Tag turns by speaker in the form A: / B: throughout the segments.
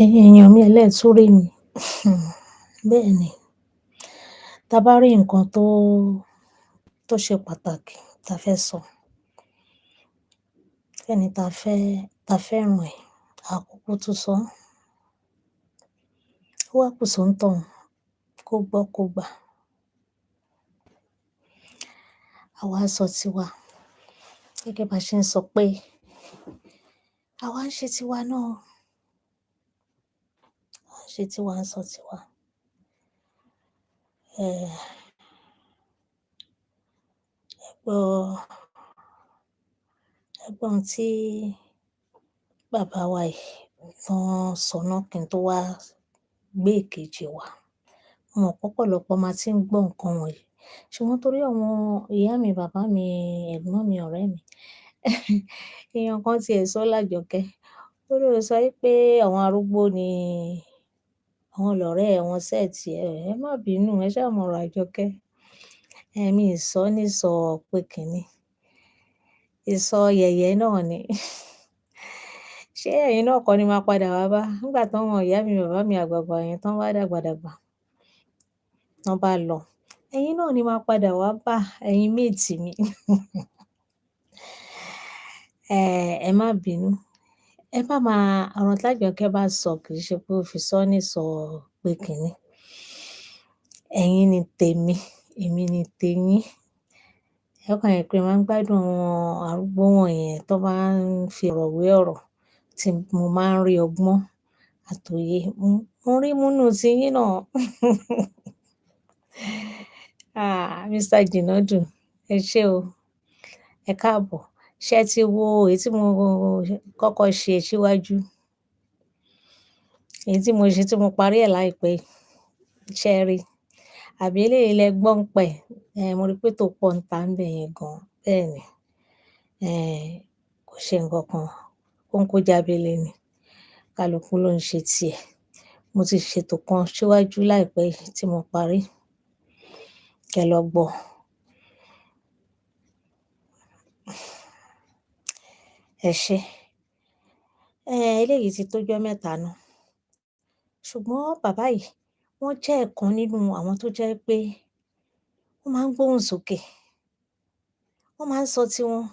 A: Ẹ̀yin èèyàn mi ẹlẹ́tùúró mi. Bẹ́ẹ̀ ni, tá bá rí nǹkan tó ṣe pàtàkì tá fẹ́ sọ, fẹ́ni tá fẹ́ràn ẹ̀, a kúkú tún sọ. Ó wá kù sóńtọ̀ún kó gbọ́ kó gbà. Àwa á sọ tiwa gẹ́gẹ́ bá ṣe ń sọ pé àwa ń ṣe tiwa náà, à ń ṣe tiwa, à ń sọ tiwa. Gbọ́ ẹ gbọ́ ohun tí bàbá wa yìí tán sọ náà kí n tó wá gbé ìkejì wá. Mo mọ̀ pọ́pọ̀lọpọ̀ máa tí ń gbọ́ nǹkan wọ̀nyí, ṣùgbọ́n torí àwọn ìyá mi, bàbá mi, ẹ̀gbọ́n mi, ọ̀rẹ́ mi, èèyàn kan ti ẹ̀ sọ l'Àjọkẹ́. Ó ló sọ wípé àwọn arúgbó ni àwọn lọ̀rẹ́ àwọn sẹ́ẹ̀tì ẹ̀. Ẹ má bínú, ẹ ṣá mọ̀rọ̀ Àjọkẹ́. Mi ì sọ nísọ pé kíni, ìsọ yẹ̀yẹ́ náà ni. Ṣé ẹ̀yin náà kọ́ ni máa padà wá bá nígbà táwọn ìyá mi, bàbá mi àgbààgbà yẹn tán bá dàgbà dàgbà, tán bá lọ. Ẹ̀yin náà ni máa padà wá bá, ẹ̀yin mate mi. Ẹ má bínú. Ẹ má máa ọ̀rọ̀ t'Àjọkẹ́ bá sọ kì í ṣe pé ó fi sọ nísọ pé kíni. Ẹ̀yin ni tèmi, èmi ni tèyín. Ẹ kàn rí pé máa ń gbádùn àwọn arúgbó wọ̀nyẹn tó bá ń fi ọ̀rọ̀ wé ọ̀rọ̀ tí mo máa ń rí ọgbọ́n àtòye. Mo rí mú nú tiyín náà. Mr. Jinadu, ẹ ṣé o. Ẹ káàbọ̀. Ṣé ẹ ti wo èyí tí mo kọ́kọ́ ṣe síwájú? Èyí tí mo ṣe tí mo parí ẹ̀ láìpẹ́ yìí. Ṣé ẹ rí? Àbí eléyìí lẹ gbọ́ ńpa ẹ̀? Mo rí pé ètò pọ̀ ńta ńbẹ̀ yẹn gan. Bẹ́ẹ̀ ni. Kò ṣe nǹkan kan. Kónkó jábélé ni. Kálukú ló ń ṣe tiẹ̀. Mo ti ṣètò kan síwájú láìpẹ́ yìí tí mo parí. Kẹ́ lọ gbọ́. Ẹ ṣé. Eléyìí ti tójọ́ mẹ́ta ná. Ṣùgbọ́n bàbá yìí, wọ́n jẹ́ ìkan nínú àwọn tó jẹ́ pé wọ́n máa ń gbóhùn sókè. Wọ́n máa ń sọ tiwọn.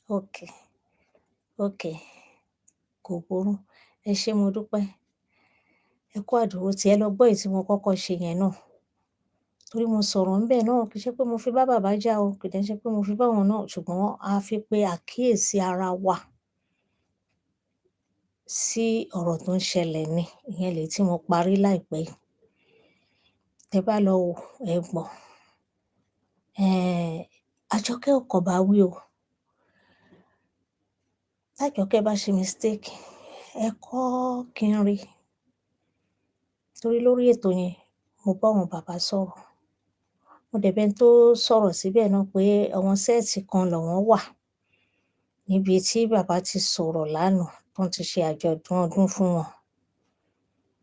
A: Okay. Kò burú. Ẹ ṣé mo dúpẹ́. Ẹ kú àdúrótì. Ẹ lọ gbọ́ èyí tí mo kọ́kọ́ ṣe yẹn náà. Torí mo sọ̀rọ̀ ńbẹ̀ náà kì í ṣe pé mo fi bá bàbá jà o, kì í dẹ̀ ṣe pé mo fi bá wọn náà, ṣùgbọ́n a fi pe àkíyèsí ara wa sí ọ̀rọ̀ tó ń ṣẹlẹ̀ ni. Ìyẹn lèyí tí mo parí láìpẹ́ yìí. Tẹ bá lọ wò, ẹ gbọ́. Àjọkẹ́ ò kàn bá wí o. T'Àjọkẹ́ bá ṣe mistake, ẹ kọ́ kí n rí. Torí lórí ètò yẹn, mo bá àwọn bàbá sọ̀rọ̀. Mo dẹ̀ bẹ́ni tó sọ̀rọ̀ síbẹ̀ náà pé àwọn sẹ́ẹ̀tì kan làwọn wà níbi tí bàbá ti sọ̀rọ̀ lánàá tán ti ṣe àjọ̀dún ọdún fún wọn.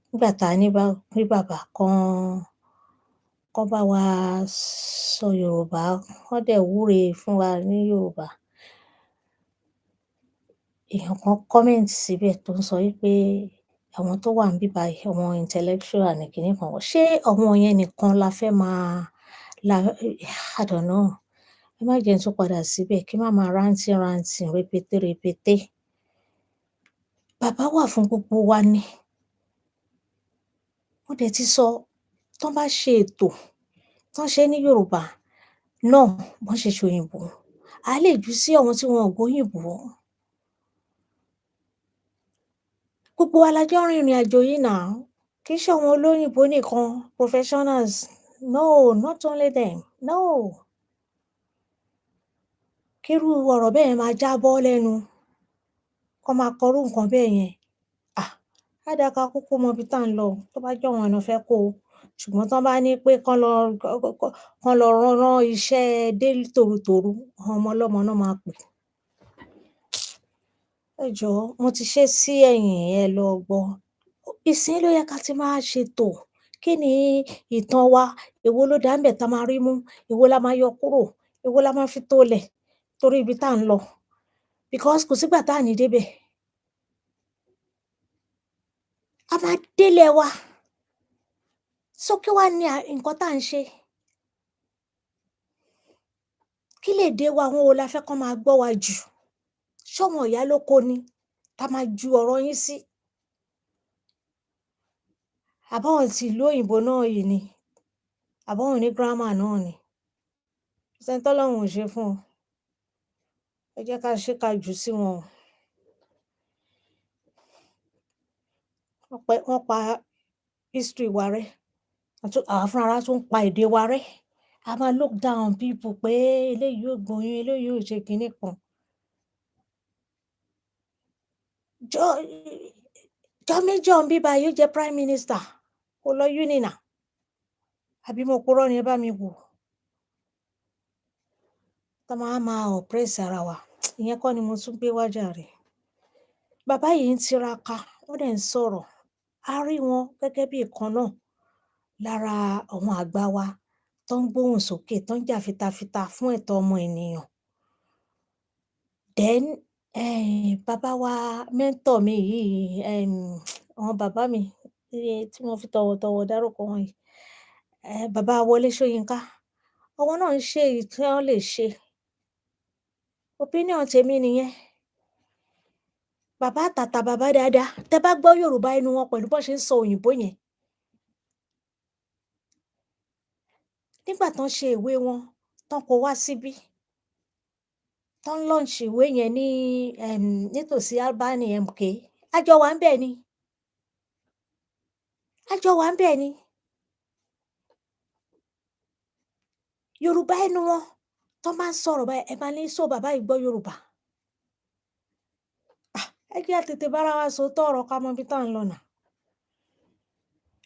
A: Nígbà táa ní kí bàbá kán bá wa sọ Yorùbá, kán dẹ̀ wúre fún wa ní Yorùbá. Èèyàn kan comment síbẹ̀ tó ń sọ wípé àwọn tó wà ńbí báyìí, àwọn intellectual ní kiní kan. Ṣé àwọn yẹn nìkan la fẹ́ máa I don't know. Ẹ má jẹ́ n tún padà síbẹ̀ kí n má máa ranting rẹpẹtẹ. Bàbá wà fún gbogbo wa ni. Mo dẹ̀ ti sọ, tán bá ṣe ètò, tán ṣé ní Yorùbá náà bọ́n ṣe ṣòyìnbó, a lè jù sí àwọn tí wọn ò gbóyìnbó. Gbogbo wa la jọ ń rìnrìn àjò yìí now. Kì í ṣe àwọn olóyìnbó nìkan, professionals. No, not only them. No. Kírú ọ̀rọ̀ bẹ́yẹn máa jábọ́ lẹ́nu, kán máa kọrú nǹkan bẹ́yẹn. Á dáa ká kúkú mọ ibi tá ń lọ tó bá jọ́wọn ná fẹ́ kó o. Ṣùgbọ́n tán bá ní pé kán lọ rán iṣẹ́ dé tòrutòru, àwọn ọmọ ọlọ́mọ ná máa pè. Ẹ jọ̀ọ́, mo ti ṣé sí ẹ̀yìn, ẹ lọ gbọ́. Ìsinyìí ló yẹ ká ti máa ṣètò. Kí ni ìtàn wa? Èwo ló dáa ńbẹ̀ tá máa rí mú? Èwo la máa yọ kúrò? Èwo la máa fi tolẹ̀ torí ibi tá ń lọ? because kò sígbà tá à ní débẹ̀. A máa délé wa. So kí wá ní nǹkan tá à ń ṣe? Kí lè dé wa, àwọn wo la fẹ́ kán máa gbọ́ wa jù? Ṣọ́mọ ìyá lóko ni tá máa ju ọ̀rọ̀ yín sí? Àbáwọn ti ìlú òyìnbó náà yìí ni? Àbáwọn ní grammar náà ni? Kò sẹ́ni tọ́lọ́run ò ṣe fún o. Ẹ jẹ́ ká ṣe ká jù sí wọn o. Wọ́n pa history wa rẹ́. Àwa fúnra wa tún pa èdè wa rẹ́. A máa look down on people pé eléyìí ò gbóyún, eléyìí ò ṣe kinní kan. Jọ́ ń bí báyìí ó jẹ́ prime minister. Kò lọ uni now. Àbí mo purọ́ ni ẹ bá mi wò. Tá máa oppress ara wa. Ìyẹn kọ́ ni mo tún gbé wá jàre. Bàbá yìí ń tiraka, wọ́n dẹ̀ ń sọ̀rọ̀. A rí wọn gẹ́gẹ́ bí ìkan náà lára àwọn àgbà wa tó ń gbóhùn sókè, tó ń jà fitafita fún ẹ̀tọ́ ọmọ ènìyàn. Then bàbá wa mentor mi yìí, àwọn bàbá mi tí mo fi tọ̀wọ̀tọ̀wọ̀ dárúkọ wọn yìí, bàbá Wọlé Ṣóyínká, àwọn náà ń ṣe èyí tí wọ́n lè ṣe. Opinion tèmi nìyẹn. Bàbá àtàtà, bàbá dáadáa, tẹ bá gbọ́ Yorùbá ẹnu wọn pẹ̀lú bó ṣe ń sọ òyìnbó yẹn. Nígbà tán ṣe ìwé wọn, tán kó wá síbí, tán launch ìwé yẹn ní nítòsí Albany MK, a jọ wà ńbẹ̀ ni. A jọ wà ńbẹ̀ ni. Yorùbá ẹnu wọn, tán bá ń sọ̀rọ̀ báyìí, ẹ máa ní so bàbá yìí gbọ́ Yorùbá. Ẹ jẹ́ á tètè bára wa sòótọ́ ọ̀rọ̀ ká mọ ibi tá à ń lọ now.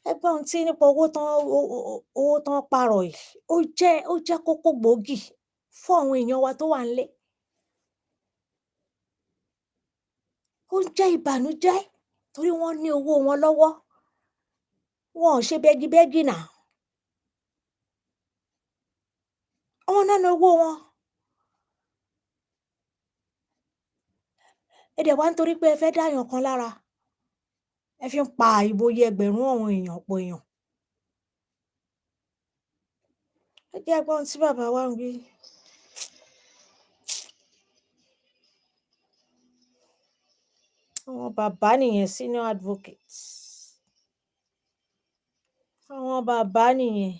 A: Ẹ gbọ́ ohun tí nípa owó tán pààrọ̀ yìí, ó jẹ́ kókó gbòógì fún àwọn èèyàn wa tó wà ńlé. Ó jẹ́ ìbànújẹ́ torí wọ́n ní owó wọn lọ́wọ́. Wọn ò ṣe bẹ́gibẹ́gi now. Àwọn náà ní owó wọn. Ẹ dẹ̀ wá nítorí pé ẹ fẹ́ dáyàn kan lára. Ẹ fi ń pa ìmoye ẹgbẹ̀rún àwọn èèyàn, ọ̀pọ̀ èèyàn. Ẹ jẹ́ á gbọ́ ohun tí bàbá wa ń wí. Àwọn bàbá nìyẹn, senior advocates. Àwọn bàbá nìyẹn.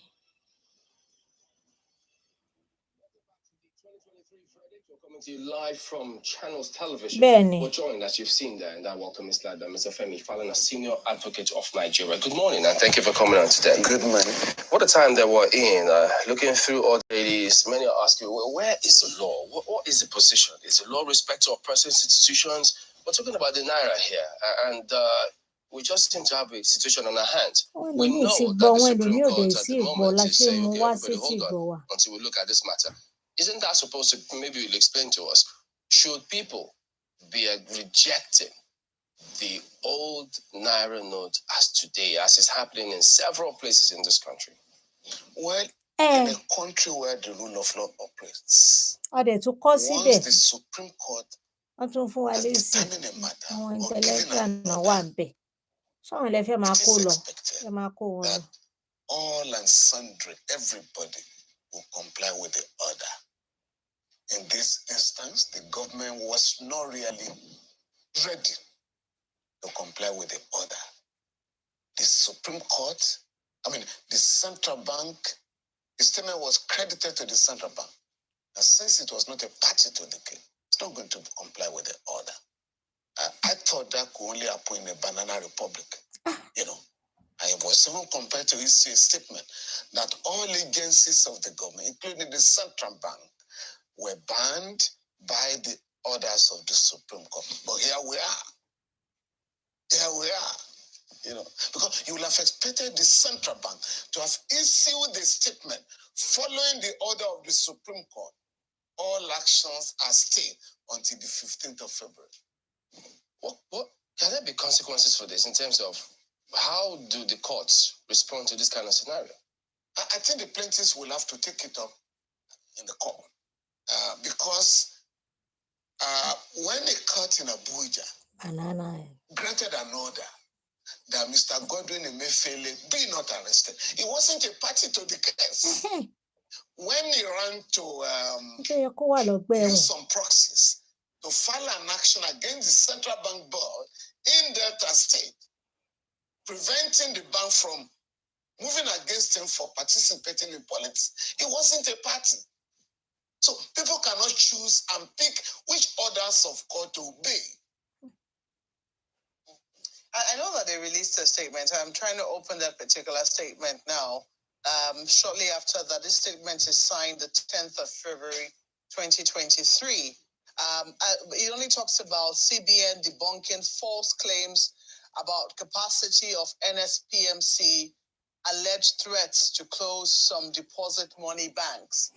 B: Coming to you live from Channels Television.
A: Bẹ́ẹ̀ni.
B: We're joined, as you've seen there, in that welcome is like Mr. Femi Falana, Senior Advocate of Nigeria. Good morning, and thank you for coming on today.
C: Good morning.
B: What a time that we're in. Looking through all the ladies, many are asking, well, where is the law? What is the position? Is the law respect to our persons, institutions? We're talking about the Naira here, and we just seem to have a situation on our hands. We know that the Supreme Court at the moment is saying, okay, everybody hold on until we look at this matter. Isn't that supposed to, maybe you'll explain to us, should people be rejecting the old Naira note as today, as is happening in several places in this country?
C: Well, in a country where the rule of law operates, once the Supreme Court has determined a matter or given an order, it is expected that all and sundry, everybody will comply with the order. In this instance, the government was not really ready to comply with the order. The Supreme Court, the central bank, the statement was credited to the central bank. And since it was not a party to the case, it's not going to comply with the order. I thought that could only happen in a banana republic. I was even compared to his statement that all agencies of the government, including the central bank, were banned by the orders of the Supreme Court. But here we are. Because you will have expected the central bank to have issued a statement following the order of the Supreme Court. All actions are stayed until the 15th of February.
B: What can there be consequences for this in terms of how do the courts respond to this kind of scenario?
C: I think the plaintiffs will have to take it up in the court. Because When a court in Abuja granted an order that Mr. Godwin Emefiele be not arrested, he wasn't a party to the case. When he ran to use some proxies to file an action against the Central Bank Board in Delta State, preventing the bank from moving against him for participating in politics, he wasn't a party. So people cannot choose and pick which orders of court to obey. I know that they released a statement. I'm trying to open that particular statement now. Shortly after that, this statement is signed the 10th of February, 2023. It only talks about CBN debunking false claims about capacity of NSPMC, alleged threats to close some deposit money banks.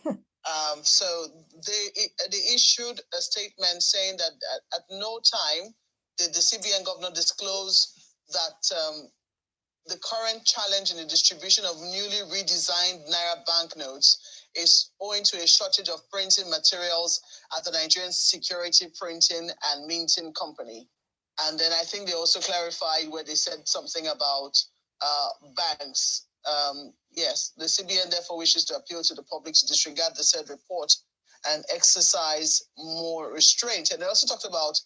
C: So they issued a statement saying that at no time did the CBN governor disclose that the current challenge in the distribution of newly redesigned Naira banknotes is owing to a shortage of printing materials at the Nigerian Security Printing and Minting Company. And then I think they also clarified where they said something about banks. Yes, the CBN therefore wishes to appeal to the public to disregard the said report and exercise more restraint. And they also talked about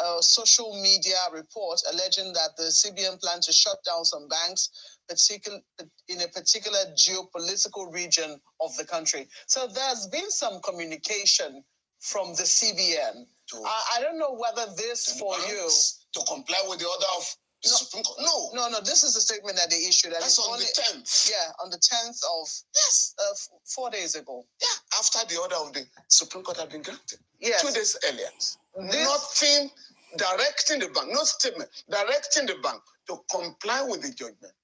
C: a social media report alleging that the CBN planned to shut down some banks, in a particular geopolitical region of the country. So there's been some communication from the CBN. I don't know whether this for you to comply with the order of the Supreme Court. No. This is the statement that they issued. That's on the 10th. Yeah, on the 10th of 4 days ago. Yeah, after the order of the Supreme Court had been granted. Yes. 2 days earlier. Nothing directing the bank, no statement directing the bank to comply with the judgment.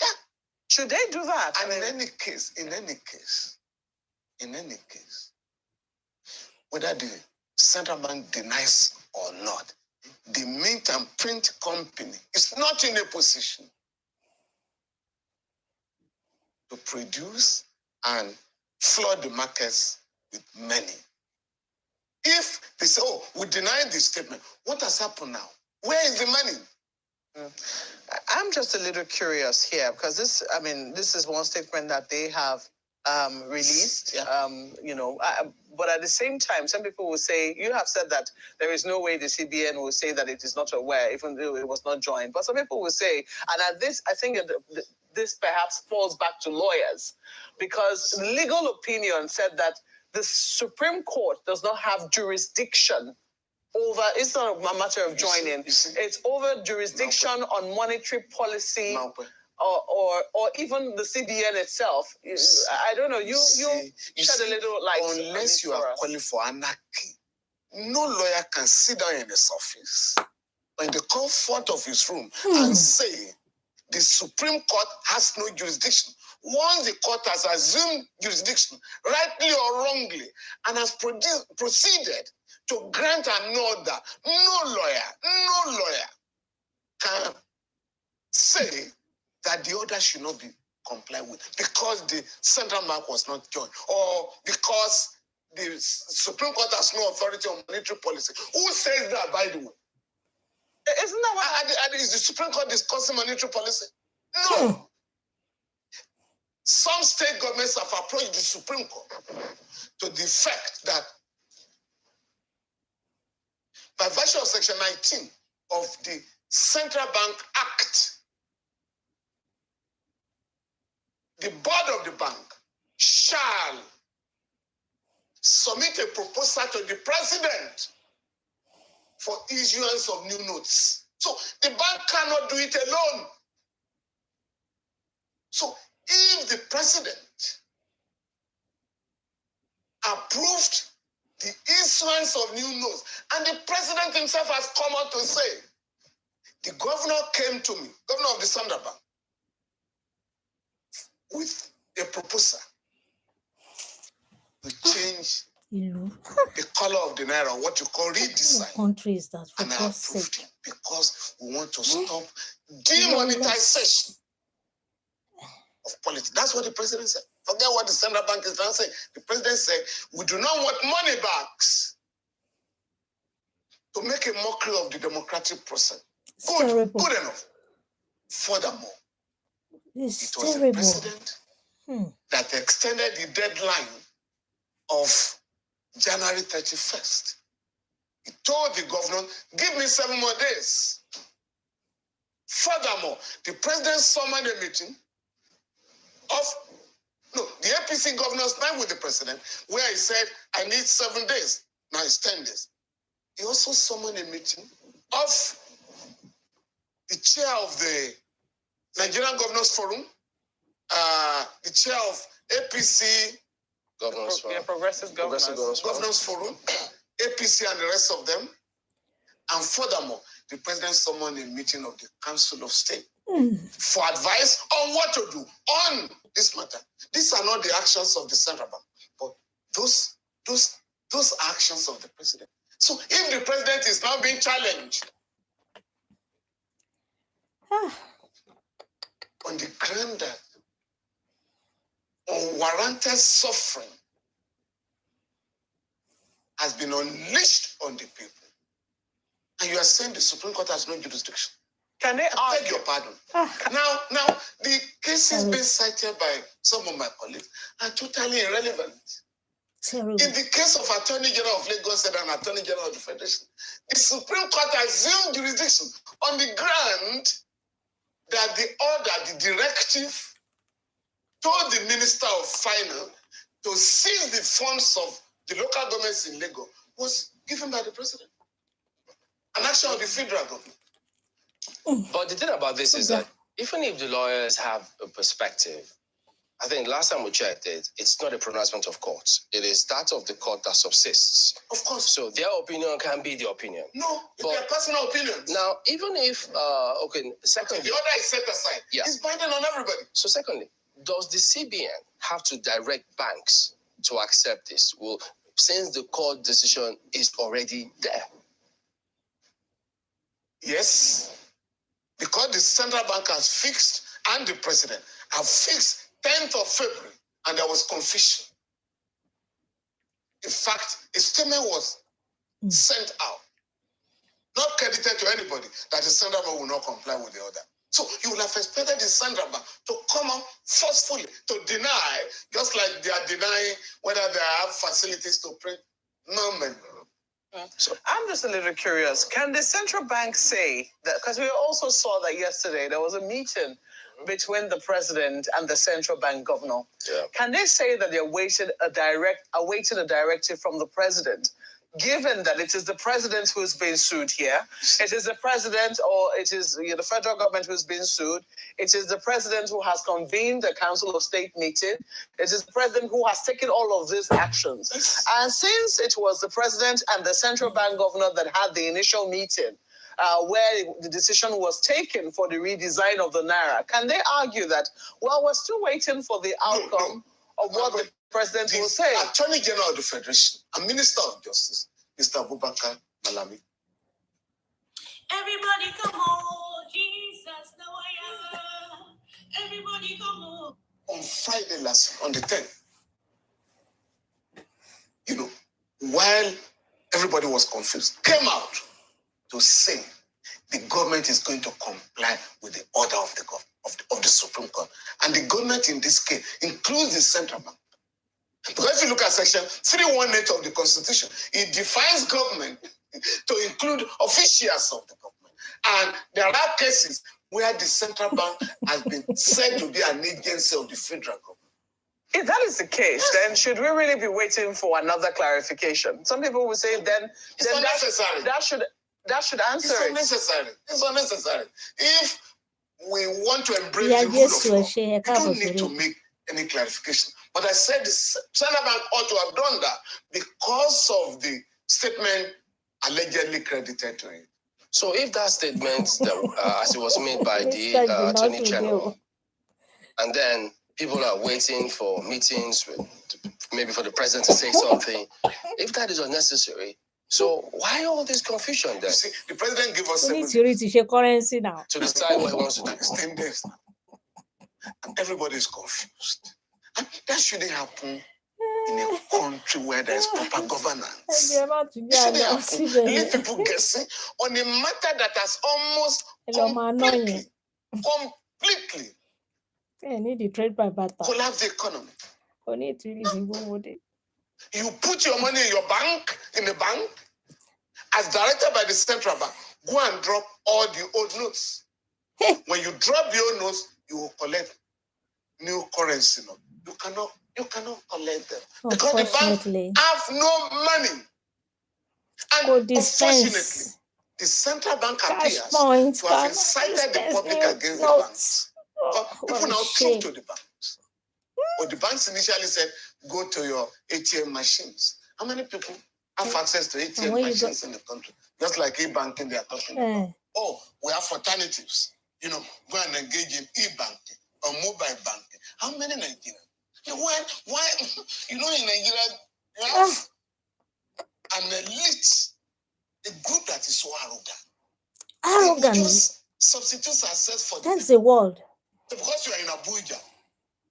C: Yeah. Should they do that? And in any case, whether the central bank denies or not, the mint and print company is not in a position to produce and flood the markets with money. If they say, oh, we deny this statement, what has happened now? Where is the money? I'm just a little curious here because this is one statement that they have released. Yeah. But at the same time, some people will say, you have said that there is no way the CBN will say that it is not aware, even though it was not joined. But some people will say, and at this, I think this perhaps falls back to lawyers, because legal opinion said that the Supreme Court does not have jurisdiction over, it's not a matter of joining, it's over jurisdiction on monetary policy or even the CBN itself. I don't know, you shed a little light. Unless you are calling for anarchy, no lawyer can sit down in his office or in the comfort of his room and say the Supreme Court has no jurisdiction. Once the court has assumed jurisdiction, rightly or wrongly, and has proceeded to grant an order, no lawyer can say that the order should not be complied with because the central bank was not joined or because the Supreme Court has no authority on monetary policy. Who says that, by the way? Isn't that what? Is the Supreme Court discussing monetary policy? No. Some state governments have approached the Supreme Court to the effect that by virtue of Section 19 of the Central Bank Act, the board of the bank shall submit a proposal to the president for issuance of new notes. So the bank cannot do it alone. So if the president approved the issuance of new notes, and the president himself has come out to say, the governor came to me, governor of the Central Bank, with a proposal to change the color of the naira, what you call redesign. Countries that and I approved it because we want to stop demonetization of politics. That's what the president said. Forget what the central bank is now saying. The president said, we do not want money bags. to make a mockery of the democratic process. Good enough. Furthermore, it was the president that extended the deadline of January 31st. He told the governor, give me 7 more days. Furthermore, the president summoned a meeting the APC governors met with the president where he said, I need 7 days. Now it's 10 days. He also summoned a meeting of the chair of the Nigerian Governors Forum, the chair of APC
B: Progressive
C: Governors Forum, APC and the rest of them. And furthermore, the president summoned a meeting of the Council of State for advice on what to do on this matter. These are not the actions of the central bank, but those actions of the president. So if the president is now being challenged on the ground that unwarranted suffering has been unleashed on the people, and you are saying the Supreme Court has no jurisdiction,
B: can they argue?
C: Beg your pardon. Now, the cases being cited by some of my colleagues are totally irrelevant.
A: Terrible.
C: In the case of Attorney General of Lagos State and Attorney General of the Federation, the Supreme Court assumed jurisdiction on the ground that the order, the directive, told the Minister of Finance to seize the funds of the local governments in Lagos was given by the President. An action of the federal government.
B: But the thing about this is that even if the lawyers have a perspective, I think last time we checked it, it's not a pronouncement of courts. It is that of the court that subsists.
C: Of course.
B: So their opinion can be the opinion.
C: No, it's their personal opinions.
B: Now, even if, secondly...
C: The order is set aside.
B: Yeah.
C: It's binding on everybody.
B: So secondly, does the CBN have to direct banks to accept this? Well, since the court decision is already there.
C: Yes. Because the central bank has fixed, and the president have fixed 10th of February, and there was confusion. In fact, a statement was sent out, not credited to anybody, that the central bank will not comply with the order. So you would have expected the central bank to come out forcefully to deny, just like they are denying whether they have facilities to print. No, man.
D: So I'm just a little curious. Can the central bank say that, because we also saw that yesterday there was a meeting between the president and the central bank governor.
B: Yeah.
D: Can they say that they're awaiting a directive from the president, given that it is the president who's being sued here? It is the president, or it is the federal government who's being sued. It is the president who has convened the Council of State meeting. It is the president who has taken all of these actions. And since it was the president and the central bank governor that had the initial meeting, where the decision was taken for the redesign of the Naira, can they argue that, well, we're still waiting for the outcome of what the president will say?
C: Attorney General of the Federation and Minister of Justice, Mr. Abubakar Malami.
E: Everybody come on, Jesus, now I am. Everybody come on.
C: On Friday on the 10th, while everybody was confused, came out to say the government is going to comply with the order of the Supreme Court. And the government in this case includes the central bank. Because if you look at section 318 of the Constitution, it defines government to include officials of the government. And there are cases where the central bank has been said to be an agency of the federal government.
D: If that is the case, then should we really be waiting for another clarification? Some people will say then
C: unnecessary.
D: That should answer
C: it. It's unnecessary. If we want to embrace the rule of law, we don't need to make any clarification. But I said the central bank ought to have done that because of the statement allegedly credited to it.
B: So if that statement, as it was made by the Attorney General, and then people are waiting for meetings, maybe for the president to say something, if that is unnecessary, so why all this confusion then?
C: You see, the president gave us
A: currency now
B: to decide what he wants to do.
C: 10 days now. And everybody is confused. And that shouldn't happen in a country
B: country where there is proper governance.
A: You
B: shouldn't happen. Leave people guessing on a matter that has almost completely
A: need the trade by barter.
B: Collapse the economy. You put your money in your bank, in the bank, as directed by the central bank. Go and drop all the old notes. When you drop the old notes, you will collect new currency. You cannot collect them because the bank have no money. And unfortunately, the central bank appears to have incited the public against the banks. People now talk to the banks. But the banks initially said, go to your ATM machines. How many people have access to ATM machines in the country? Just like e-banking they are talking about. Oh, we have alternatives. Go and engage in e-banking or mobile banking. How many Nigerians? Why? In Nigeria, you have an elite, a group that is so arrogant. They just substitute ourselves for
A: that's the world.
B: Because you are in Abuja,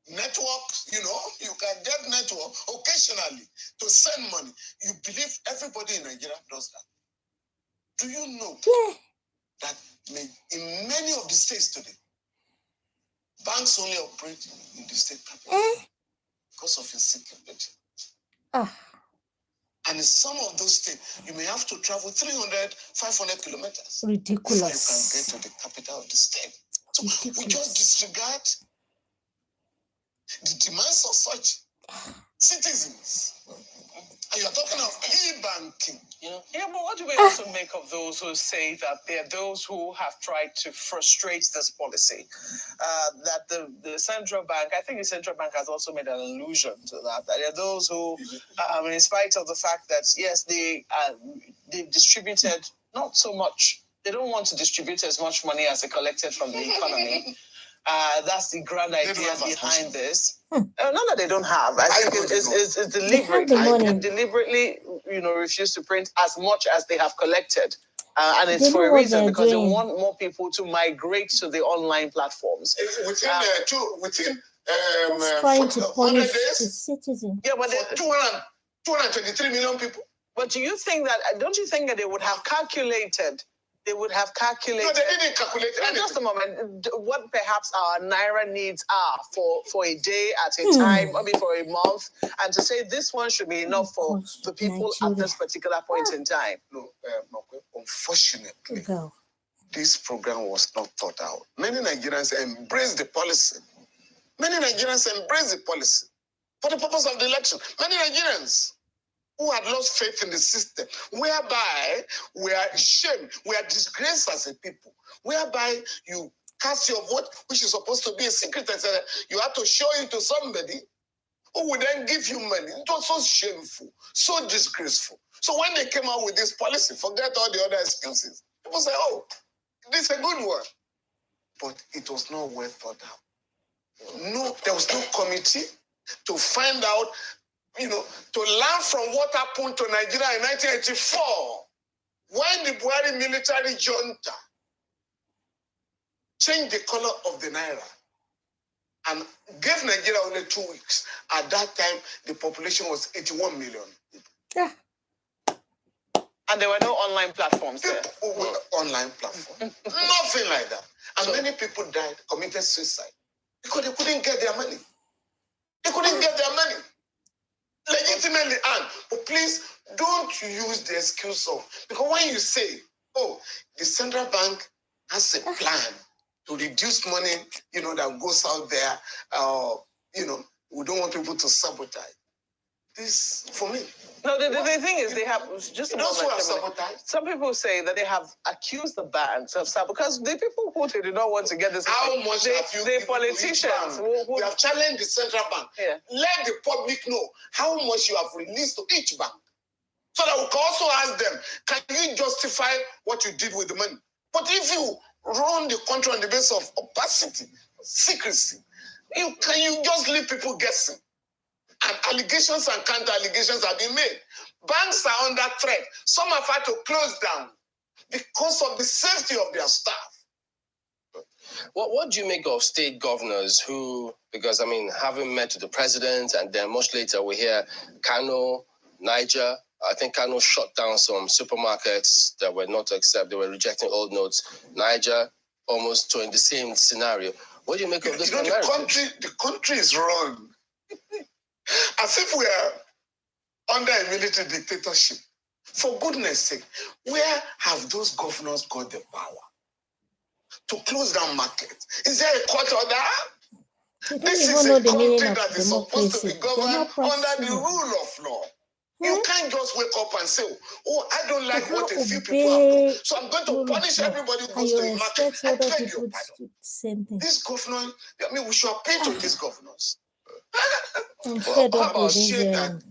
B: network, you can get network occasionally to send money. You believe everybody in Nigeria does that. Do you know that in many of the states today, banks only operate in the state capital because of insecurity. And in some of those states, you may have to travel 300, 500 kilometers.
A: Ridiculous.
B: Before you can get to the capital of the state. So we just disregard the demands of such citizens. And you're talking of e-banking.
D: Yeah, but what do we also make of those who say that there are those who have tried to frustrate this policy? That the central bank, I think the central bank has also made an allusion to that. That there are those who, in spite of the fact that, yes, they've distributed not so much. They don't want to distribute as much money as they collected from the economy. That's the grand idea behind this. Not that they don't have. I think it's deliberate. They deliberately, refuse to print as much as they have collected. And it's for a reason, because they want more people to migrate to the online platforms.
B: Within
A: trying to punish
B: days,
A: the citizen.
B: Yeah, but 223 million people.
D: But don't you think that they would have calculated? They would have calculated.
B: No, they didn't calculate anything.
D: Just a moment. What perhaps our naira needs are for a day at a time, maybe for a month, and to say this one should be enough for the people at this particular point in time.
B: No, unfortunately, this program was not thought out. Many Nigerians embrace the policy. Many Nigerians embrace the policy for the purpose of the election. Many Nigerians who had lost faith in the system, whereby we are ashamed, we are disgraced as a people, whereby you cast your vote, which is supposed to be a secret, and you have to show it to somebody who would then give you money. It was so shameful, so disgraceful. So when they came out with this policy, forget all the other excuses. People say, oh, this is a good one. But it was not well thought out. No, there was no committee to find out, to learn from what happened to Nigeria in 1984, when the Buhari military junta changed the color of the naira and gave Nigeria only 2 weeks. At that time, the population was 81 million.
A: Yeah.
D: And there were no online platforms there.
B: Online platform. Nothing like that. And many people died, committed suicide, because they couldn't get their money. They couldn't get their money. Legitimately, but please don't use the excuse of, because when you say, oh, the central bank has a plan to reduce money, that goes out there, we don't want people to sabotage. This, for me.
D: No, the thing is, they have just
B: sabotage.
D: Some people say that they have accused the banks of sabotage, because the people who did not want to get this.
B: How much have you?
D: The politicians
B: who have challenged the central bank.
D: Yeah.
B: Let the public know how much you have released to each bank, so that we can also ask them, can you justify what you did with the money? But if you run the country on the basis of opacity, secrecy, you just leave people guessing. And allegations and counter-allegations have been made. Banks are under threat. Some have had to close down because of the safety of their staff. What do you make of state governors who, because I mean, having met with the president, and then much later we hear Kano, Niger, I think Kano shut down some supermarkets that were not to accept, they were rejecting old notes. Niger, almost in the same scenario. What do you make of this?
C: The country is run as if we are under a military dictatorship. For goodness sake, where have those governors got the power to close down markets? Is there a court order? This is a country that is supposed to be governed under the rule of law. You can't just wake up and say, oh, I don't like what a few people have done, so I'm going to punish everybody who goes to the market. I beg your pardon. This governor, I mean, we should appeal to these governors.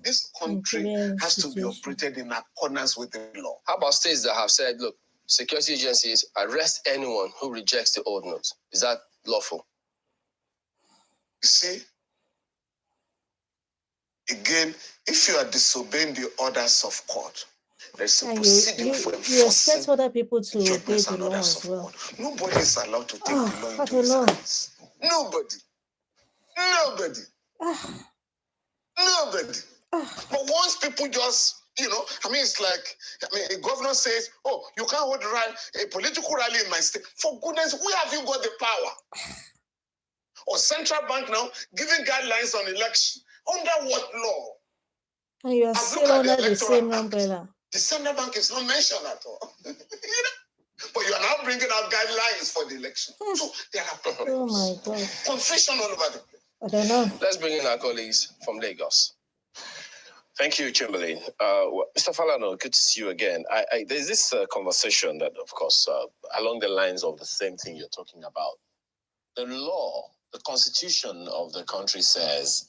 C: This country has to be operated in accordance with the law.
B: How about states that have said, look, security agencies arrest anyone who rejects the old notes? Is that lawful?
C: You see, again, if you are disobeying the orders of court, there's a procedure for enforcing.
A: You expect other people to obey the law as well.
C: Nobody is allowed to take the law into his hands. Nobody. But once people just, I mean, it's like, a governor says, oh, you can't hold a political rally in my state. For goodness, where have you got the power? Or central bank now giving guidelines on election. Under what law?
A: And you are still under the same umbrella.
C: The central bank is not mentioned at all. But you are now bringing out guidelines for the election. So there are problems.
A: Oh my God.
C: Confusion all over the place.
A: I don't know.
B: Let's bring in our colleagues from Lagos. Thank you, Chamberlain. Mr. Falana, good to see you again. There's this conversation that, of course, along the lines of the same thing you're talking about. The law, the constitution of the country says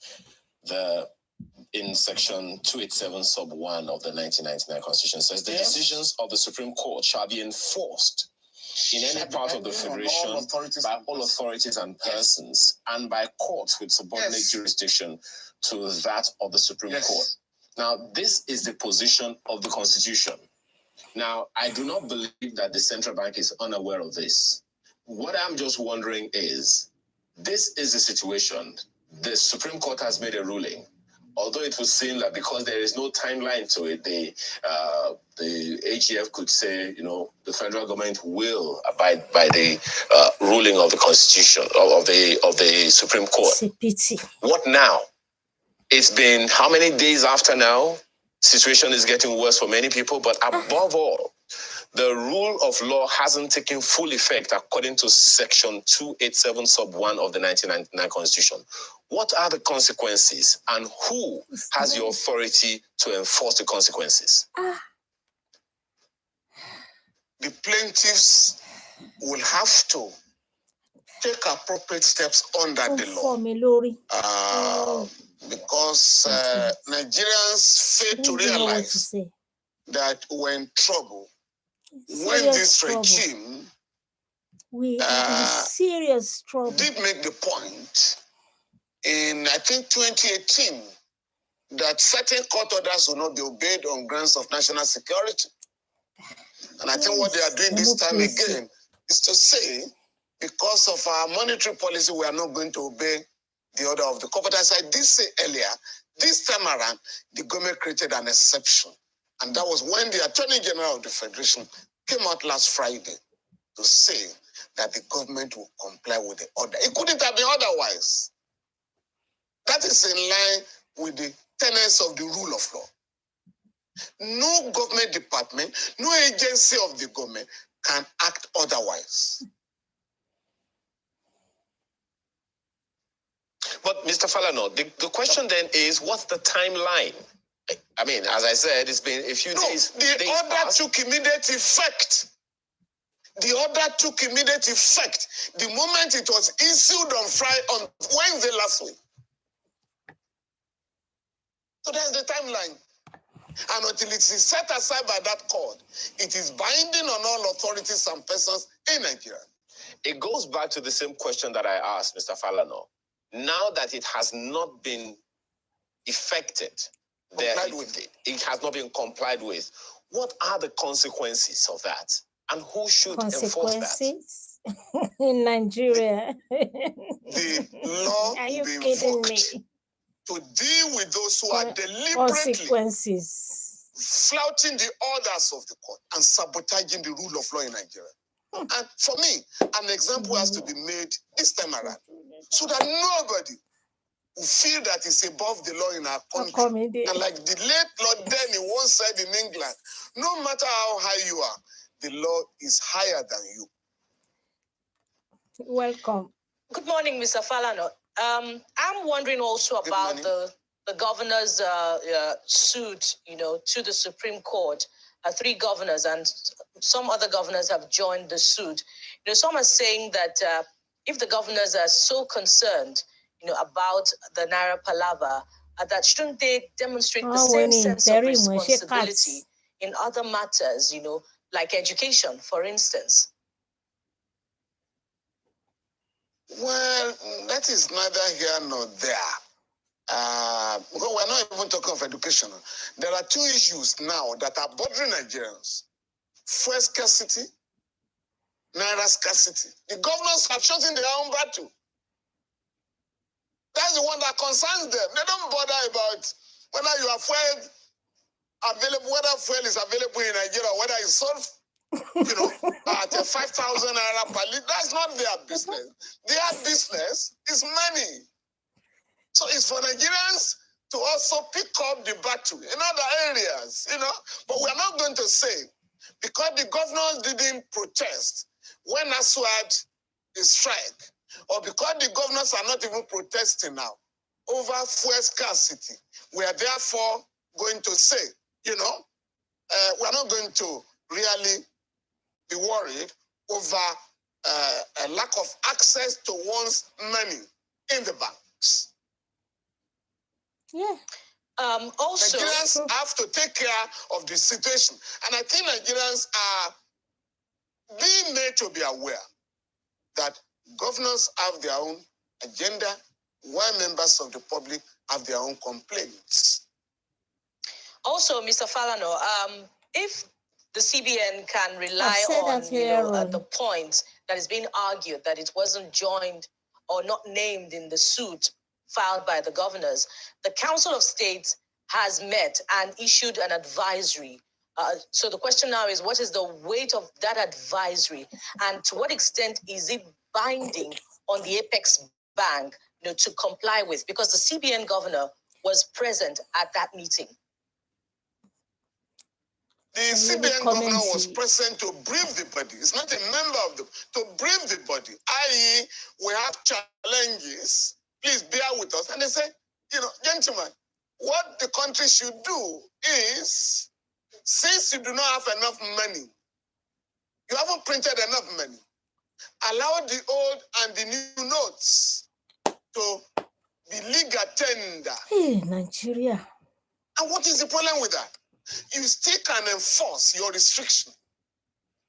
B: in section 287 sub 1 of the 1999 constitution says the decisions of the Supreme Court shall be enforced in any part of the federation by all authorities and persons and by courts with subordinate jurisdiction to that of the Supreme Court. Now, this is the position of the constitution. Now, I do not believe that the central bank is unaware of this. What I'm just wondering is, this is the situation. The Supreme Court has made a ruling. Although it would seem that because there is no timeline to it, the AGF could say, the federal government will abide by the ruling of the Constitution of the Supreme Court.
A: It's a pity.
B: What now? It's been how many days after now? Situation is getting worse for many people, but above all, the rule of law hasn't taken full effect according to section 287 sub 1 of the 1999 Constitution. What are the consequences and who has the authority to enforce the consequences?
C: The plaintiffs will have to take appropriate steps under the law. Because Nigerians fail to realize that we're in trouble when this regime
A: serious trouble
C: did make the point in, I think, 2018 that certain court orders will not be obeyed on grounds of national security. And I think what they are doing this time again is to say, because of our monetary policy, we are not going to obey the order of the court. But as I did say earlier, this time around, the government created an exception. And that was when the Attorney General of the Federation came out last Friday to say that the government will comply with the order. It couldn't have been otherwise. That is in line with the tenets of the rule of law. No government department, no agency of the government can act otherwise.
B: But Mr. Falana, the question then is, what's the timeline? I mean, as I said, it's been a few days.
C: The order took immediate effect. The order took immediate effect the moment it was issued on Wednesday last week. So that's the timeline. And until it is set aside by that court, it is binding on all authorities and persons in Nigeria.
B: It goes back to the same question that I asked Mr. Falana. Now that it has not been effected, it has not been complied with, what are the consequences of that? And who should enforce that?
A: in Nigeria.
C: The law
A: Are
C: will
A: you
C: be
A: kidding
C: invoked
A: me?
C: to deal with those who are deliberately
A: Consequences.
C: flouting the orders of the court and sabotaging the rule of law in Nigeria. And for me, an example has to be made this time around so that nobody will feel that it's above the law in our country. And like the late Lord Denny once said in England, no matter how high you are, the law is higher than you.
A: Welcome.
D: Good morning, Mr. Falana. I'm wondering also about the governor's suit, to the Supreme Court. 3 governors and some other governors have joined the suit. Some are saying that if the governors are so concerned, about the Naira Palava, that shouldn't they demonstrate the same sense of responsibility in other matters, like education, for instance?
C: Well, that is neither here nor there. Because we're not even talking of education. There are 2 issues now that are bothering Nigerians. Fuel scarcity, Naira scarcity. The governors have chosen their own battle. That's the one that concerns them. They don't bother about whether you have fuel available, whether fuel is available in Nigeria, whether it's sold, at 5,000 naira per litre. That's not their business. Their business is money. So it's for Nigerians to also pick up the battle in other areas, But we're not going to say, because the governors didn't protest when ASU had a strike, or because the governors are not even protesting now over fuel scarcity, we are therefore going to say, we're not going to really be worried over a lack of access to one's money in the banks.
A: Yeah.
D: Also,
C: Nigerians have to take care of the situation. And I think Nigerians are being made to be aware that governors have their own agenda, while members of the public have their own complaints.
D: Also, Mr. Falana, if the CBN can rely on the point that is being argued that it wasn't joined or not named in the suit filed by the governors, the Council of State has met and issued an advisory. So the question now is, what is the weight of that advisory, and to what extent is it binding on the Apex Bank to comply with? Because the CBN governor was present at that meeting.
C: The CBN governor was present to brief the body. It's not a member of to brief the body, i.e., we have challenges, please bear with us. And they say, gentlemen, what the country should do is, since you do not have enough money, you haven't printed enough money, allow the old and the new notes to be legal tender.
A: Hey, Nigeria.
C: And what is the problem with that? You still can enforce your restriction.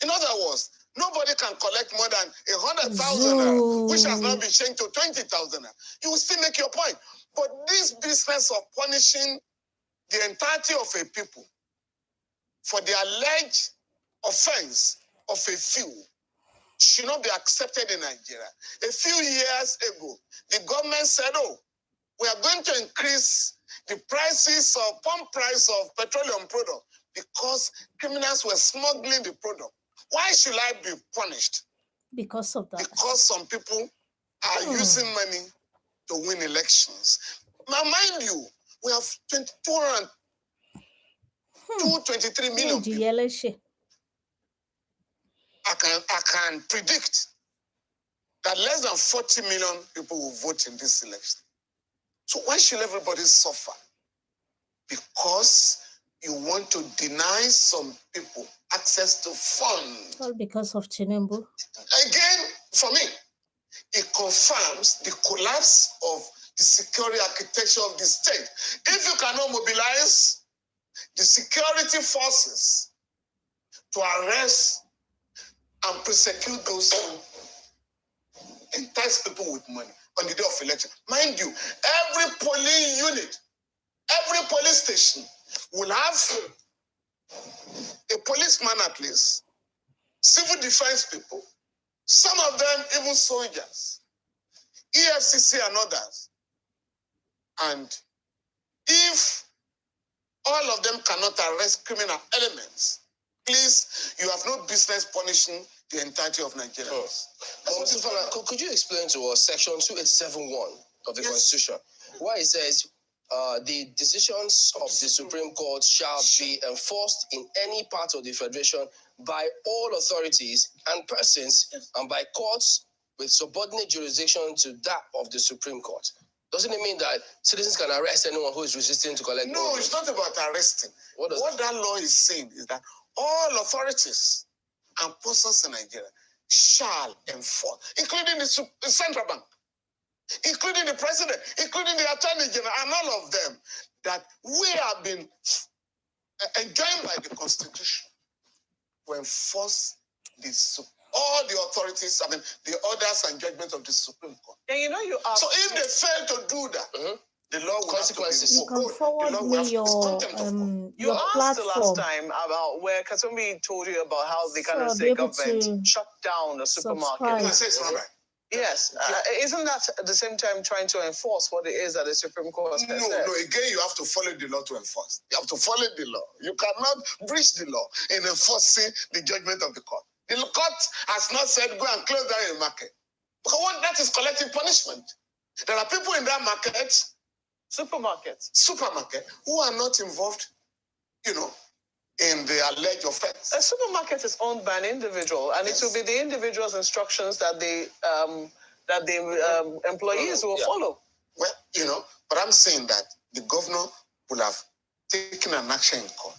C: In other words, nobody can collect more than 100,000, which has now been changed to 20,000. You will still make your point. But this business of punishing the entirety of a people for the alleged offense of a few should not be accepted in Nigeria. A few years ago, the government said, we are going to increase the pump price of petroleum product because criminals were smuggling the product. Why should I be punished?
A: Because of that.
C: Because some people are using money to win elections. Now, mind you, we have 23 million people. I can predict that less than 40 million people will vote in this election. So why should everybody suffer? Because you want to deny some people access to funds.
A: All because of Tinubu.
C: Again, for me, it confirms the collapse of the security architecture of the state. If you cannot mobilize the security forces to arrest and prosecute those who entice people with money on the day of election. Mind you, every polling unit, every police station will have a policeman at least, civil defense people, Some of them even soldiers, EFCC and others. And if all of them cannot arrest criminal elements, please, you have no business punishing the entirety of Nigeria.
B: Mr. Falana, could you explain to us Section 287(1) of the Constitution, where it says the decisions of the Supreme Court shall be enforced in any part of the Federation by all authorities and persons and by courts with subordinate jurisdiction to that of the Supreme Court? Doesn't it mean that citizens can arrest anyone who is resisting to collect?
C: No, it's not about arresting. What that law is saying is that all authorities and persons in Nigeria shall enforce, including the central bank, including the president, including the attorney general, and all of them, that we have been enjoined by the Constitution to enforce all the authorities, I mean, the orders and judgments of the Supreme Court.
D: And you know,
C: so if they fail to do that, the law will
B: consequences.
A: You can forward me your
D: asked the last
A: platform.
D: time about where Kasumbi told you about how the
A: So
D: Kano
A: I'll be
D: State
A: able
D: government
A: to
D: shut down a supermarket.
A: subscribe.
D: Yes, isn't that at the same time trying to enforce what it is that the Supreme Court has said?
C: No, again, you have to follow the law to enforce. You have to follow the law. You cannot breach the law in enforcing the judgment of the court. The court has not said go and close down a market. Because that is collective punishment. There are people in that market, supermarket, who are not involved, in the alleged offense.
D: A supermarket is owned by an individual, and it will be the individual's instructions that the employees will follow.
C: Well, but I'm saying that the governor will have taken an action in court.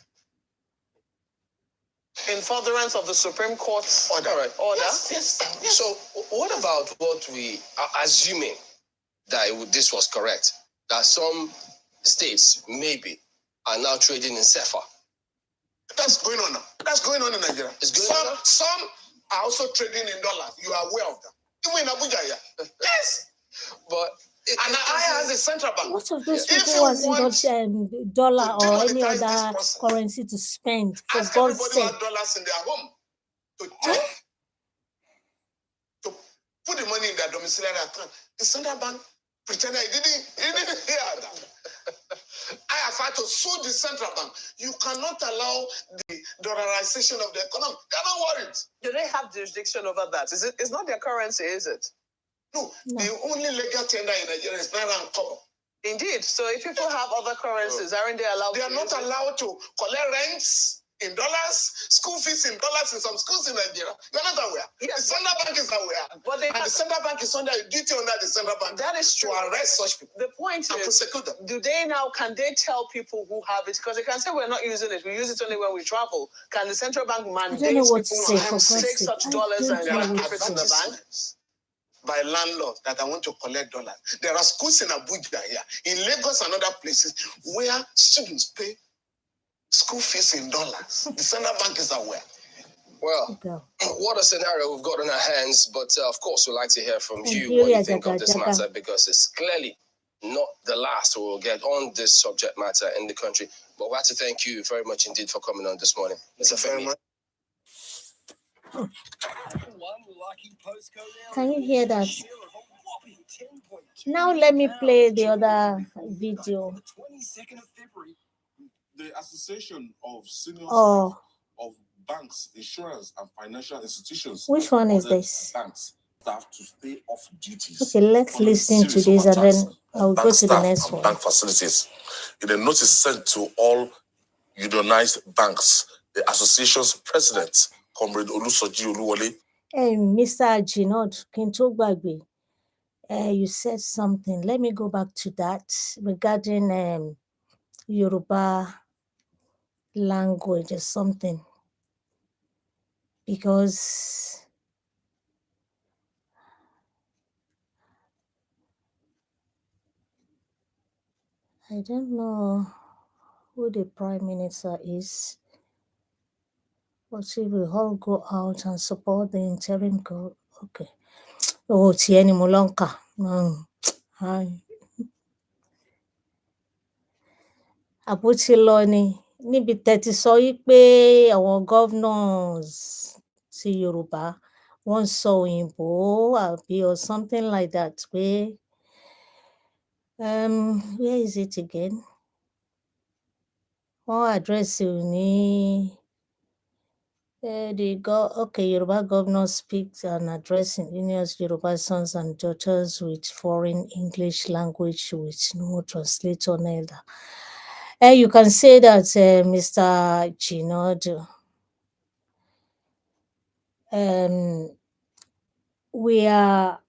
D: In furtherance of the Supreme Court's order.
C: Yes.
B: So what about what we are assuming that this was correct, that some states maybe are now trading in CFA?
C: That's going on now. That's going on in Nigeria. Some are also trading in dollars. You are aware of that. Even in Abuja, yeah. Yes.
B: But
C: and I, as a central bank,
A: what of those people wasn't got dollar or any other currency to spend? For
C: ask
A: God's
C: everybody
A: sake.
C: who has dollars in their home to check, to put the money in their domiciliary account. The central bank pretended he didn't hear that. I have had to sue the central bank. You cannot allow the dollarization of the economy. They're not worried.
D: Do they have jurisdiction over that? It's not their currency, is it?
C: No. The only legal tender in Nigeria is Naira and Kobo.
D: Indeed. So if people have other currencies, aren't they allowed?
C: They are not allowed to collect rents in dollars, school fees in dollars in some schools in Nigeria. You're not aware.
D: Yes.
C: The central bank is aware.
D: But
C: the central bank is under a duty under the central bank.
D: That is true.
C: To arrest such people.
D: The point
C: and
D: is,
C: prosecute them.
D: Can they tell people who have it? Because they can say we're not using it. We use it only when we travel. Can the central bank mandate people to take such dollars and keep it in the bank?
C: By landlords that I want to collect dollars. There are schools in Abuja here, in Lagos and other places where students pay school fees in dollars. The central bank is aware.
B: Well, what a scenario we've got on our hands, but of course we'd like to hear from you what you think of this matter, because it's clearly not the last we'll get on this subject matter in the country. But we have to thank you very much indeed for coming on this morning. Mr. Femi.
A: Can you hear that? Now let me play the other video.
F: The Association of Senior Staff of Banks, Insurance, and Financial Institutions.
A: Which one is this?
F: Banks staff to stay off duties.
A: Okay, let's listen to this and then I'll go to the next one.
F: Bank facilities. In a notice sent to all unionized banks, the association's president, Comrade Olusoji Oluwole.
A: Mr. Jinod Kintogbagbe, you said something. Let me go back to that regarding Yoruba language or something. Because I don't know who the Prime Minister is. But we will all go out and support the interim government. Okay. Oh, Tieni Mulonka. Àbótí lọ ni níbi tẹ́tí sọ wípé àwọn governors ti Yorùbá wọ́n sọ òyìnbó àbí or something like that pé where is it again? Wọ́n address ní Yoruba governor speaks and addressing India's Yoruba sons and daughters with foreign English language with no translator neither. You can say that Mr. Jinodu, we are,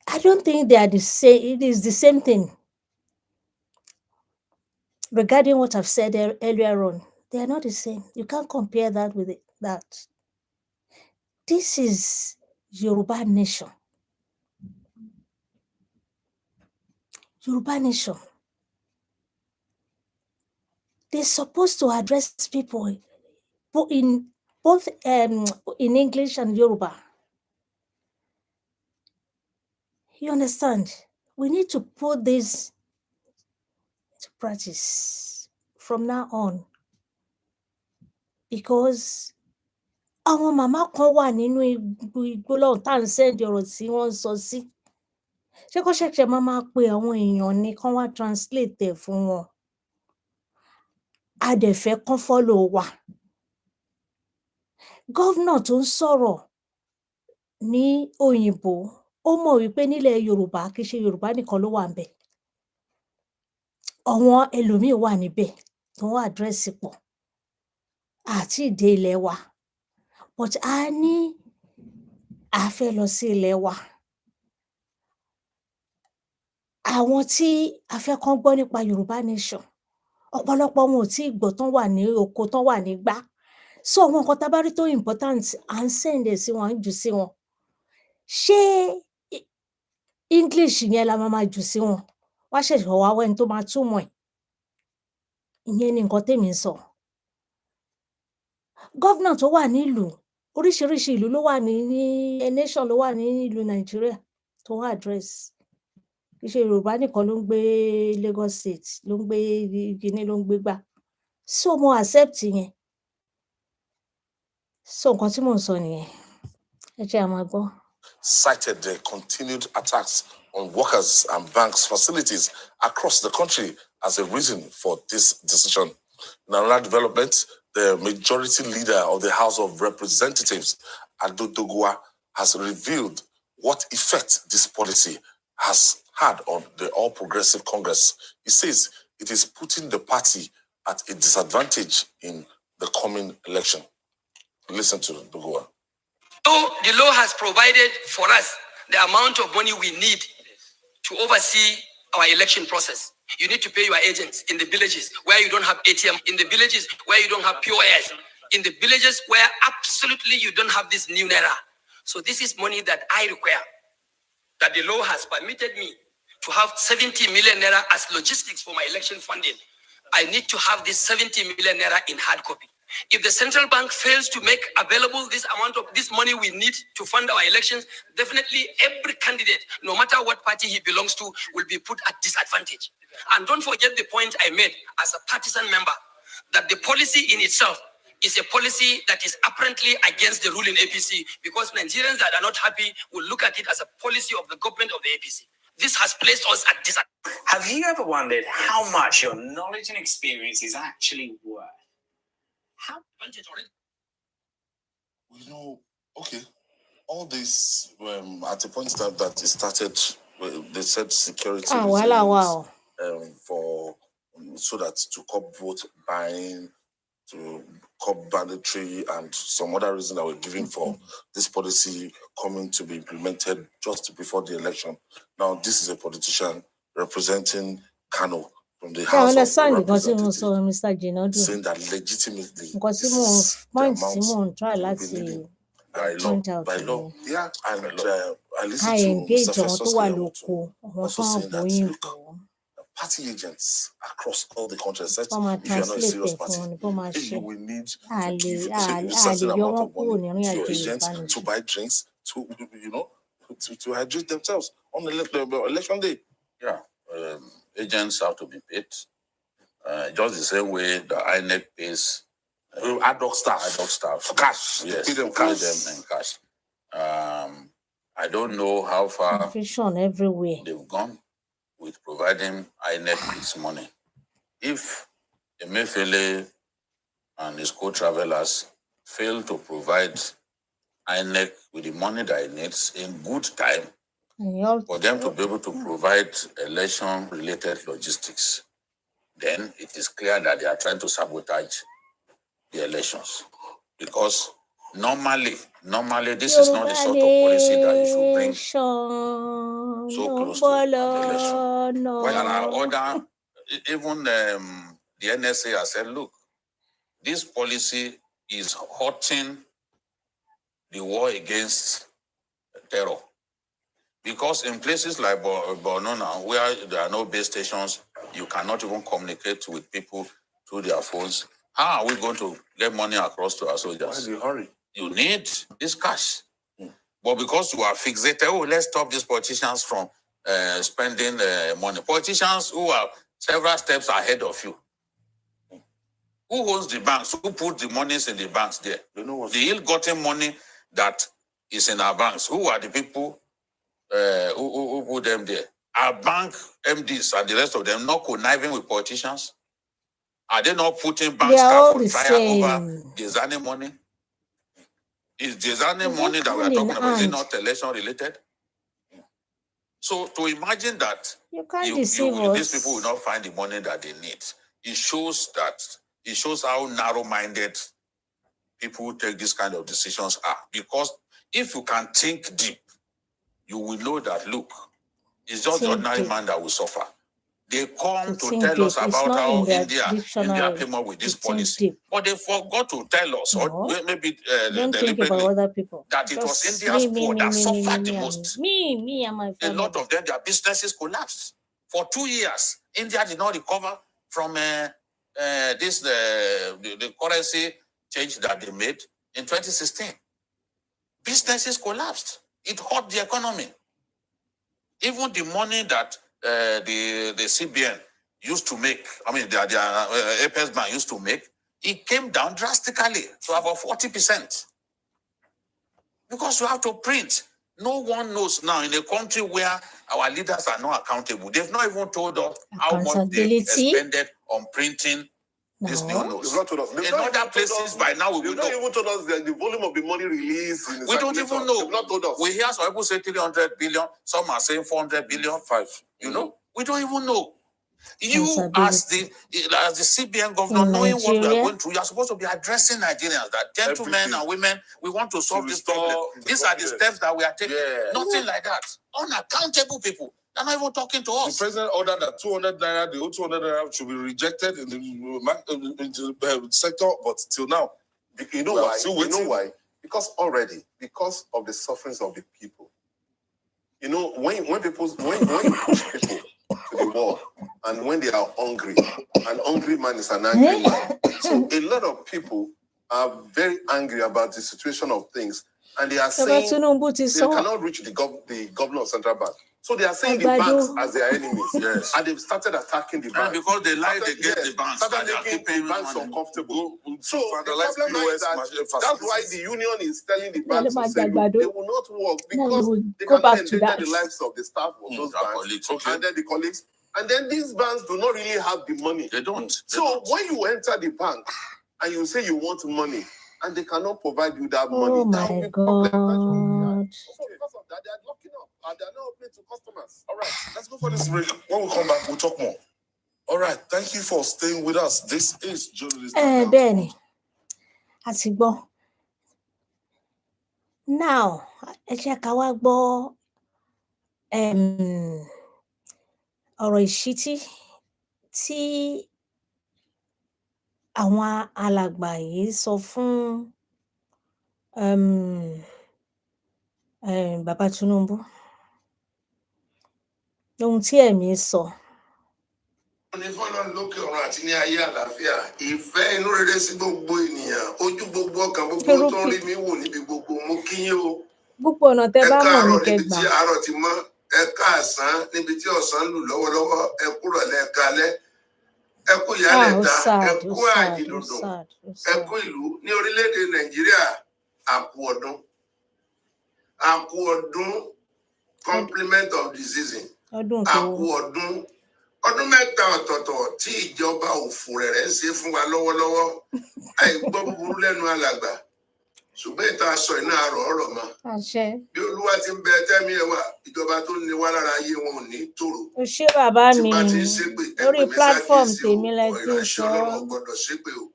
A: I don't think they are the same. It is the same thing. Regarding what I've said earlier on, they are not the same. You can't compare that with that. This is Yoruba nation. Yoruba nation. They're supposed to address people both in English and Yoruba. You understand? We need to put this to practice from now on, because àwọn màmá kan wà nínú igbó lọ́hùn tá à ń send ọ̀rọ̀ tí wọ́n ń sọ sí. Ṣé kó ṣẹ̀ṣẹ̀ máa pe àwọn èèyàn ni kán wá translate ẹ̀ fún wọn? A dẹ̀ fẹ́ kán follow wa. Governor tó ń sọ̀rọ̀ ní òyìnbó, ó mọ̀ wípé nílẹ̀ Yorùbá kì í ṣe Yorùbá nìkan ló wà ńbẹ̀. Àwọn ẹlòmíì wà níbẹ̀ tó ń address pọ̀. Àti dé ilẹ̀ wa. But a ní a fẹ́ lọ sí ilẹ̀ wa. Àwọn tí a fẹ́ kán gbọ́ nípa Yorùbá nation, ọ̀pọ̀lọpọ̀ wọn ò tíì gbọ́ tán wà ní oko, tán wà nígbá. So àwọn nǹkan tá bá rí tó important, à ń send ẹ̀ sí wọn, à ń jù sí wọn. Ṣé English yẹn la máa jù sí wọn? Wọ́n á ṣẹ̀ṣẹ̀ wá wá ẹni tó máa túmọ̀ ẹ̀. Ìyẹn ni nǹkan témi ń sọ. Governor tó wà nílùú, oríṣiríṣi ìlú ló wà ní nation ló wà ní ìlú Nàìjíríà tó ń address. Kì í ṣe Yorùbá nìkan ló ń gbé Lagos State, ló ń gbé kiní, ló ń gbégbá. So mo accept yẹn. So nǹkan tí mò ń sọ nìyẹn. Ẹ jẹ́ á máa gbọ́.
F: Cited the continued attacks on workers and banks facilities across the country as a reason for this decision. In another development, the majority leader of the House of Representatives, Adodogwa, has revealed what effect this policy has had on the All Progressive Congress. He says it is putting the party at a disadvantage in the coming election. Listen to Dogwa.
G: So the law has provided for us the amount of money we need to oversee our election process. You need to pay your agents in the villages where you don't have ATM, in the villages where you don't have POS, in the villages where absolutely you don't have this new naira. So this is money that I require, that the law has permitted me to have 70 million naira as logistics for my election funding. I need to have this 70 million naira in hard copy. If the central bank fails to make available this amount of this money we need to fund our elections, definitely every candidate, no matter what party he belongs to, will be put at disadvantage. And don't forget the point I made as a partisan member, that the policy in itself is a policy that is apparently against the ruling APC, because Nigerians that are not happy will look at it as a policy of the government of the APC. This has placed us at disadvantage.
H: Have you ever wondered how much your knowledge and experience is actually worth? How
F: Okay, all this at the point that it started, they said security reasons, so that to curb vote buying, to curb banditry, and some other reason that were given for this policy coming to be implemented just before the election. Now, this is a politician representing Kano from the House of Representatives, saying that legitimately this is the amount by law. Yeah, and I listened to Mr. Festus also saying that, look, party agents across all the countries, if you are not a serious party, you will need to give a certain amount of money to your agents to buy drinks, to hydrate themselves on election day.
I: Yeah, agents have to be paid. Just the same way the INEC pays
F: ad hoc staff. Cash.
B: Yes.
F: Pay them in cash. I don't know how far
A: Confusion everywhere.
F: they've gone with providing INEC this money. If Emefiele and his co-travelers fail to provide INEC with the money that it needs in good time for them to be able to provide election-related logistics, then it is clear that they are trying to sabotage the elections. Because normally, this is not the sort of policy that you should bring so close to the election. While there are other, even the NSA has said, look, this policy is hurting the war against terror. Because in places like Borno now, where there are no base stations, you cannot even communicate with people through their phones. How are we going to get money across to our soldiers?
B: Why do you hurry?
F: You need this cash. But because you are fixated, let's stop these politicians from spending money. Politicians who are several steps ahead of you. Who owns the banks? Who put the monies in the banks there? The ill-gotten money that is in our banks. Who are the people who put them there? Are bank MDs and the rest of them not conniving with politicians? Are they not putting bank staff on fire over Jezani money? Is Jezani money that we are talking about, is it not election related? So to imagine that these people will not find the money that they need, it shows how narrow-minded people who take these kind of decisions are. Because if you can think deep, you will know that, look, it's just the ordinary man that will suffer. They come to tell us about how India came up with this policy. But they forgot to tell us, or maybe deliberately, that it was India's poor that suffered the most.
A: Me and my family.
F: A lot of them, their businesses collapsed. For 2 years, India did not recover from the currency change that they made in 2016. Businesses collapsed. It hurt the economy. Even the money that the CBN used to make, the Apex Bank used to make, it came down drastically to about 40%. Because you have to print. No one knows now in a country where our leaders are not accountable. They've not even told us how much they expended on printing this new notes.
B: They've not told us.
F: In other places, by now, we will know.
B: They've not even told us the volume of the money released.
F: We don't even know.
B: They've not told us.
F: We hear some people say 300 billion, some are saying 400 billion, 5. You know? We don't even know. You, as the CBN governor, knowing what we are going through, you are supposed to be addressing Nigerians, that gentlemen and women, we want to solve this problem. These are the steps that we are taking. Nothing like that. Unaccountable people. They're not even talking to us.
B: The president ordered that 200 naira, the old 200 naira should be rejected in the sector, but till now, you know why? You know why? Because of the sufferings of the people. You know, when you push people to the wall, and when they are hungry, an hungry man is an angry man. So a lot of people are very angry about the situation of things, and they are saying they cannot reach the governor of Central Bank. So they are saying the banks as their enemies.
F: Yes.
B: And they've started attacking the banks.
F: And because they lie, they get the banks.
B: Started making the banks uncomfortable. So the problem is that's why the union is telling the banks to say, look, they will not work because they cannot endanger the lives of the staff of those banks. And then the colleagues. And then these banks do not really have the money.
F: They don't.
B: So when you enter the bank and you say you want money and they cannot provide you that money,
A: oh my God.
B: So because of that, they are locking up and they are not opening to customers. All right, let's go for this break. When we come back, we'll talk more. All right, thank you for staying with us. This is Journalist.
A: Benny, àti now, ẹ jẹ́ ká wá gbọ́ ọ̀rọ̀ ìṣítí tí àwọn alàgbà yìí sọ fún bàbá Tinubu. Ohun tí ẹ̀mí sọ.
I: Ní fọ́lọ́run lókè ọ̀run àti ní ayé àlàáfíà, ìfẹ́ inú rere sí gbogbo ènìyàn, ojú gbogbo ọkàn gbogbo tó ń rí mi wò níbi gbogbo, mo kí yín o.
A: Gbogbo ọ̀nà tẹ́ bá mọ̀ ní kẹ́ gbà.
I: Ẹ káàárọ̀ níbi tí àárọ̀ ti mọ́, ẹ káàsán níbi tí ọ̀sán lù lọ́wọ́lọ́wọ́, ẹ kúrọ̀lẹ́ ẹ káalẹ́. ẹ kú ìyálẹ̀ta, ẹ kú àjìdòdò, ẹ kú ìlú ní orílẹ̀-èdè Nàìjíríà, àkú ọdún compliment of the season, àkú ọdún mẹ́ta ọ̀tọ̀ọ̀tọ̀ tí ìjọba òfurẹ̀rẹ̀ ń ṣe fún wa lọ́wọ́lọ́wọ́ àìgbọ́ búburú lẹ́nu alàgbà ṣùgbọ́n ìta sọ iná àrọ̀ ọ̀rọ̀ mọ́ bí Olúwa ti ń bẹ tẹ́mi ẹ̀ wá ìjọba tó ní wá lára ayé wọn ò ní tòrò.
A: ó ṣé bàbá mi lórí platform tèmi lẹ ti ń sọ
I: ọ́ gbọ́dọ̀ ṣépè o.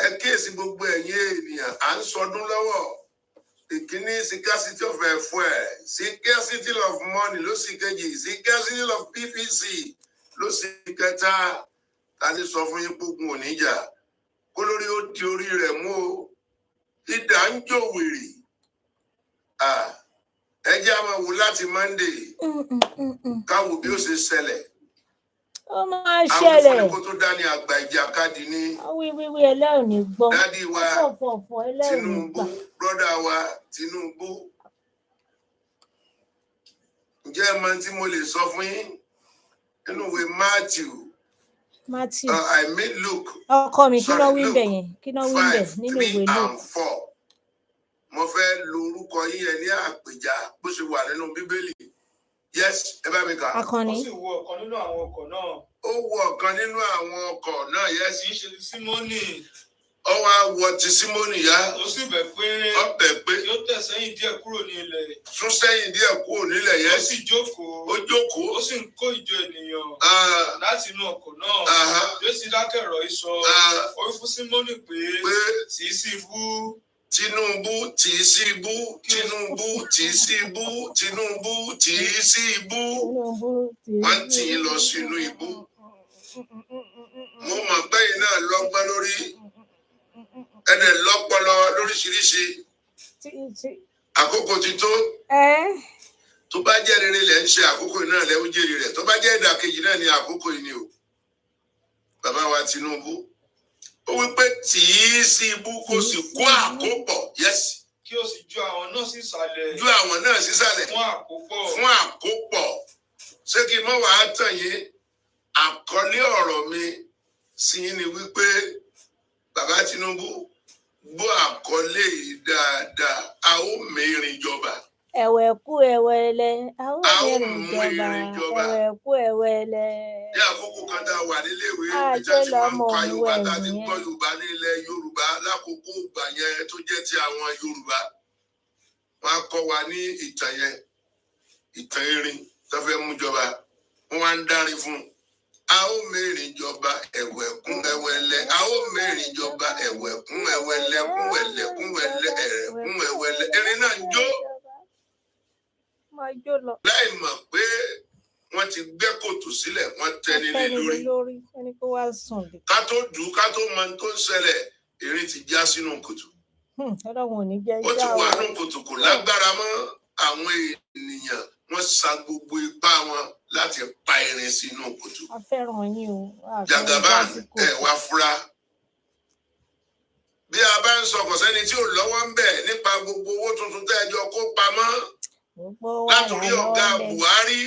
I: Ẹ kíyèsí gbogbo ẹ̀yin ènìyàn à ń sọdún lọ́wọ́ ìkíní scarcity of fuel, scarcity of money ló sì kejì, scarcity of PVC ló sì kẹta. Ta ni sọ fún yín pógun oníjà kó lórí ó di orí rẹ̀ mú o. Idà ń jò wèrè. Ẹ jẹ́ a máa wò láti Monday káwò bí ó ṣe ṣẹlẹ̀.
A: Ó máa ṣẹlẹ̀.
I: Àwọn ìfọ̀nìkó tó dání àgbà ìjàkadì ní.
A: Wíwíwí ẹlẹ́rù ní gbọ́.
I: Dádì wa
A: Fọ̀fọ̀fọ̀ ẹlẹ́rù ní gbà.
I: Brọ́dà wa Tinubu. Ǹjẹ́ ẹ mọ̀ tí mo lè sọ fún yín? Nínú ìwé Matthew. I made Luke.
A: Ọkọ mi kí ló wí bẹ̀ yẹn? Kí ló wí bẹ̀ nínú ìwé Luke?
I: Mo fẹ́ lo orúkọ yín ẹ ní àpèjá bó ṣe wà nínú Bíbélì. Yes, ẹ bá mi kà.
A: Akọni.
J: Ó sì wo ọ̀kan nínú àwọn ọkọ̀ náà.
I: Ó wo ọ̀kan nínú àwọn ọkọ̀ náà, yes.
J: Kì í ṣe ti Símónì.
I: Ó wá wọ ti Símónì yá.
J: Ó sì bẹ̀ pé.
I: Ó bẹ̀ pé.
J: Kí ó tẹ̀ sẹ́yìn díẹ̀ kúrò ní ilẹ̀.
I: Sún sẹ́yìn díẹ̀ kúrò nílẹ̀, yes.
J: Ó sì jókòó.
I: Ó jókòó.
J: Ó sì ń kó ìjọ ènìyàn. Láti inú ọkọ̀ náà. Yóò sì dákẹ́rọ̀ ìsọ. Ó wí fún Símónì pé. Tì í sí ibú.
I: Tinubu tì í sí ibú, Tinubu tì í sí ibú, Tinubu tì í sí ibú. Wọ́n tì í lọ sínú ibú. Mo mọ̀ pé iná lọ́gbọ́n lórí ẹ̀dẹ̀ lọ́pọlọ lóríṣiríṣi. Àkókò ti tó. Tó bá jẹ́ rere lẹ̀ ń ṣe àkókò náà lẹ́ ó jèrè rẹ̀. Tó bá jẹ́ ìdàkejì náà ni àkókò yìí ni o. Bàbá wa Tinubu. Ó wí pé tì í sí ibú kó sì kó àkópọ̀, yes.
J: Kí o sì ju àwọn náà sísàlẹ̀.
I: Ju àwọn náà sísàlẹ̀.
J: Fún àkópọ̀.
I: Fún àkópọ̀. Ṣé kí n mọ̀ wá tàn yín? Àkọlé ọ̀rọ̀ mi sí yín ni wípé bàbá Tinubu gbọ́ àkọlé yìí dáadáa, a ó mẹ́rin jọba.
A: Ẹ̀wẹ̀kú ẹ̀wẹ̀lẹ̀, a ó mẹ́rin jọba. Ẹ̀wẹ̀kú ẹ̀wẹ̀lẹ̀.
I: Ní àkókò kan tá a wà nílé ìwé ìjà tí wọ́n ń ka Yorùbá tá a ti gbọ́ Yorùbá ní ilẹ̀ Yorùbá lákòókò ìgbà yẹn tó jẹ́ ti àwọn Yorùbá. Wọ́n á kọ́ wa ní ìtàn yẹn, ìtàn erin tó fẹ́ mú jọba. Wọ́n wá ń dárí fún un. A ó mẹ́rin jọba ẹ̀wẹ̀kún ẹ̀wẹ̀lẹ̀. A ó mẹ́rin jọba ẹ̀wẹ̀kún ẹ̀wẹ̀lẹ̀ kúnwẹ̀lẹ̀ ẹ̀rẹ̀kún ẹ̀wẹ̀lẹ̀. Erin náà ń jó. Láì mọ̀ pé wọ́n ti gbẹ́ kòtò sílẹ̀, wọ́n tẹni lé lórí. Ká tó dùn, ká tó mọ tó ń ṣẹlẹ̀, erin ti já sínú kòtò. Ó ti wà nínú kòtò, kò lágbára mọ́. Àwọn ènìyàn wọ́n sa gbogbo ipá wọn láti pa erin sínú kòtò. Jàgàbá wá fura. Bí a bá ń sọ kò sẹ́ni tí ò lọ́wọ́ ń bẹ̀ nípa gbogbo owó tuntun tẹ́ ẹ jọ kó pamọ́ látòrí ọ̀gá Buhari.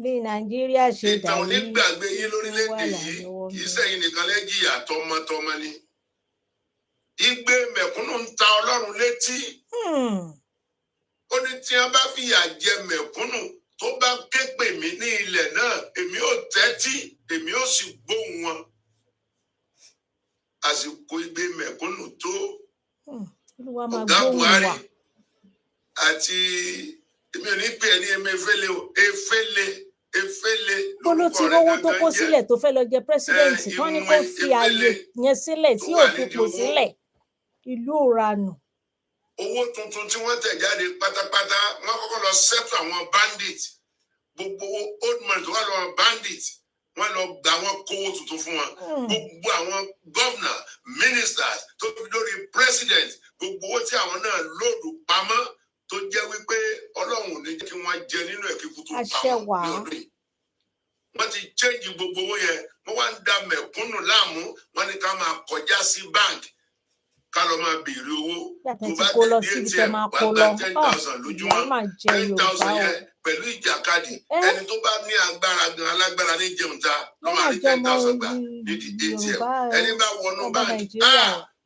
A: Bí Nàìjíríà ṣe dà yìí.
I: Ìtàn onígbàgbé yín lórílẹ̀-èdè yìí kì í sẹ́yìn nìkan lẹ́jìyà tọmọtọmọ ni. Igbe mẹ̀kúnnù ń ta Ọlọ́run létí. Ó ní tí wọ́n bá fìyà jẹ mẹ̀kúnnù tó bá ké pè mí ní ilẹ̀ náà, èmi ò tẹ́tí, èmi ò sì gbóhùn wọn. Àsìkò igbe mẹ̀kúnnù tó. Ọ̀gá Buhari àti èmi ò ní pè é ní Emefiele o, Efele.
A: Bólú tí owó tó kó sílẹ̀ tó fẹ́ lọ jẹ pírẹsidẹ́ǹtì tán ni kó fi ààyè yẹn sílẹ̀ tí ò fi pò sílẹ̀. Ìlú ìranù.
I: Owó tuntun tí wọ́n tẹ̀ jáde pátápátá, wọ́n kọ́kọ́ lọ settle àwọn bandit. Gbogbo old money tó wà lọ́wọ́ bandit, wọ́n lọ gbà wọ́n kówó tuntun fún wọn. Gbogbo àwọn governor, ministers tó fi lórí president, gbogbo owó tí àwọn náà lòdù pamọ́ tó jẹ́ wípé Ọlọ́run ò ní jẹ́ kí wọ́n jẹ nínú ẹ̀kíkú tó pa wọn ní ọdún yìí. Wọ́n ti change gbogbo owó yẹn, wọ́n wá ń da mẹ̀kúnnù láàmú, wọ́n ní ká máa kọjá sí bank. ká lọ máa béèrè owó tó bá
A: kó lọ
I: dé
A: síbi
I: tí
A: tẹ́
I: ẹ
A: máa
I: wá
A: kó
I: gba
A: lọ
I: 10,000 lójúmọ́
A: ìyá máa jẹ
I: 10,000
A: Yorùbá o
I: yẹn pẹ̀lú ìjàkadì ẹni tó bá ní agbára gan alágbára ní jẹun ta ló máa rí 10,000 gbà nídìí ATM ẹni bá wọnú báńkì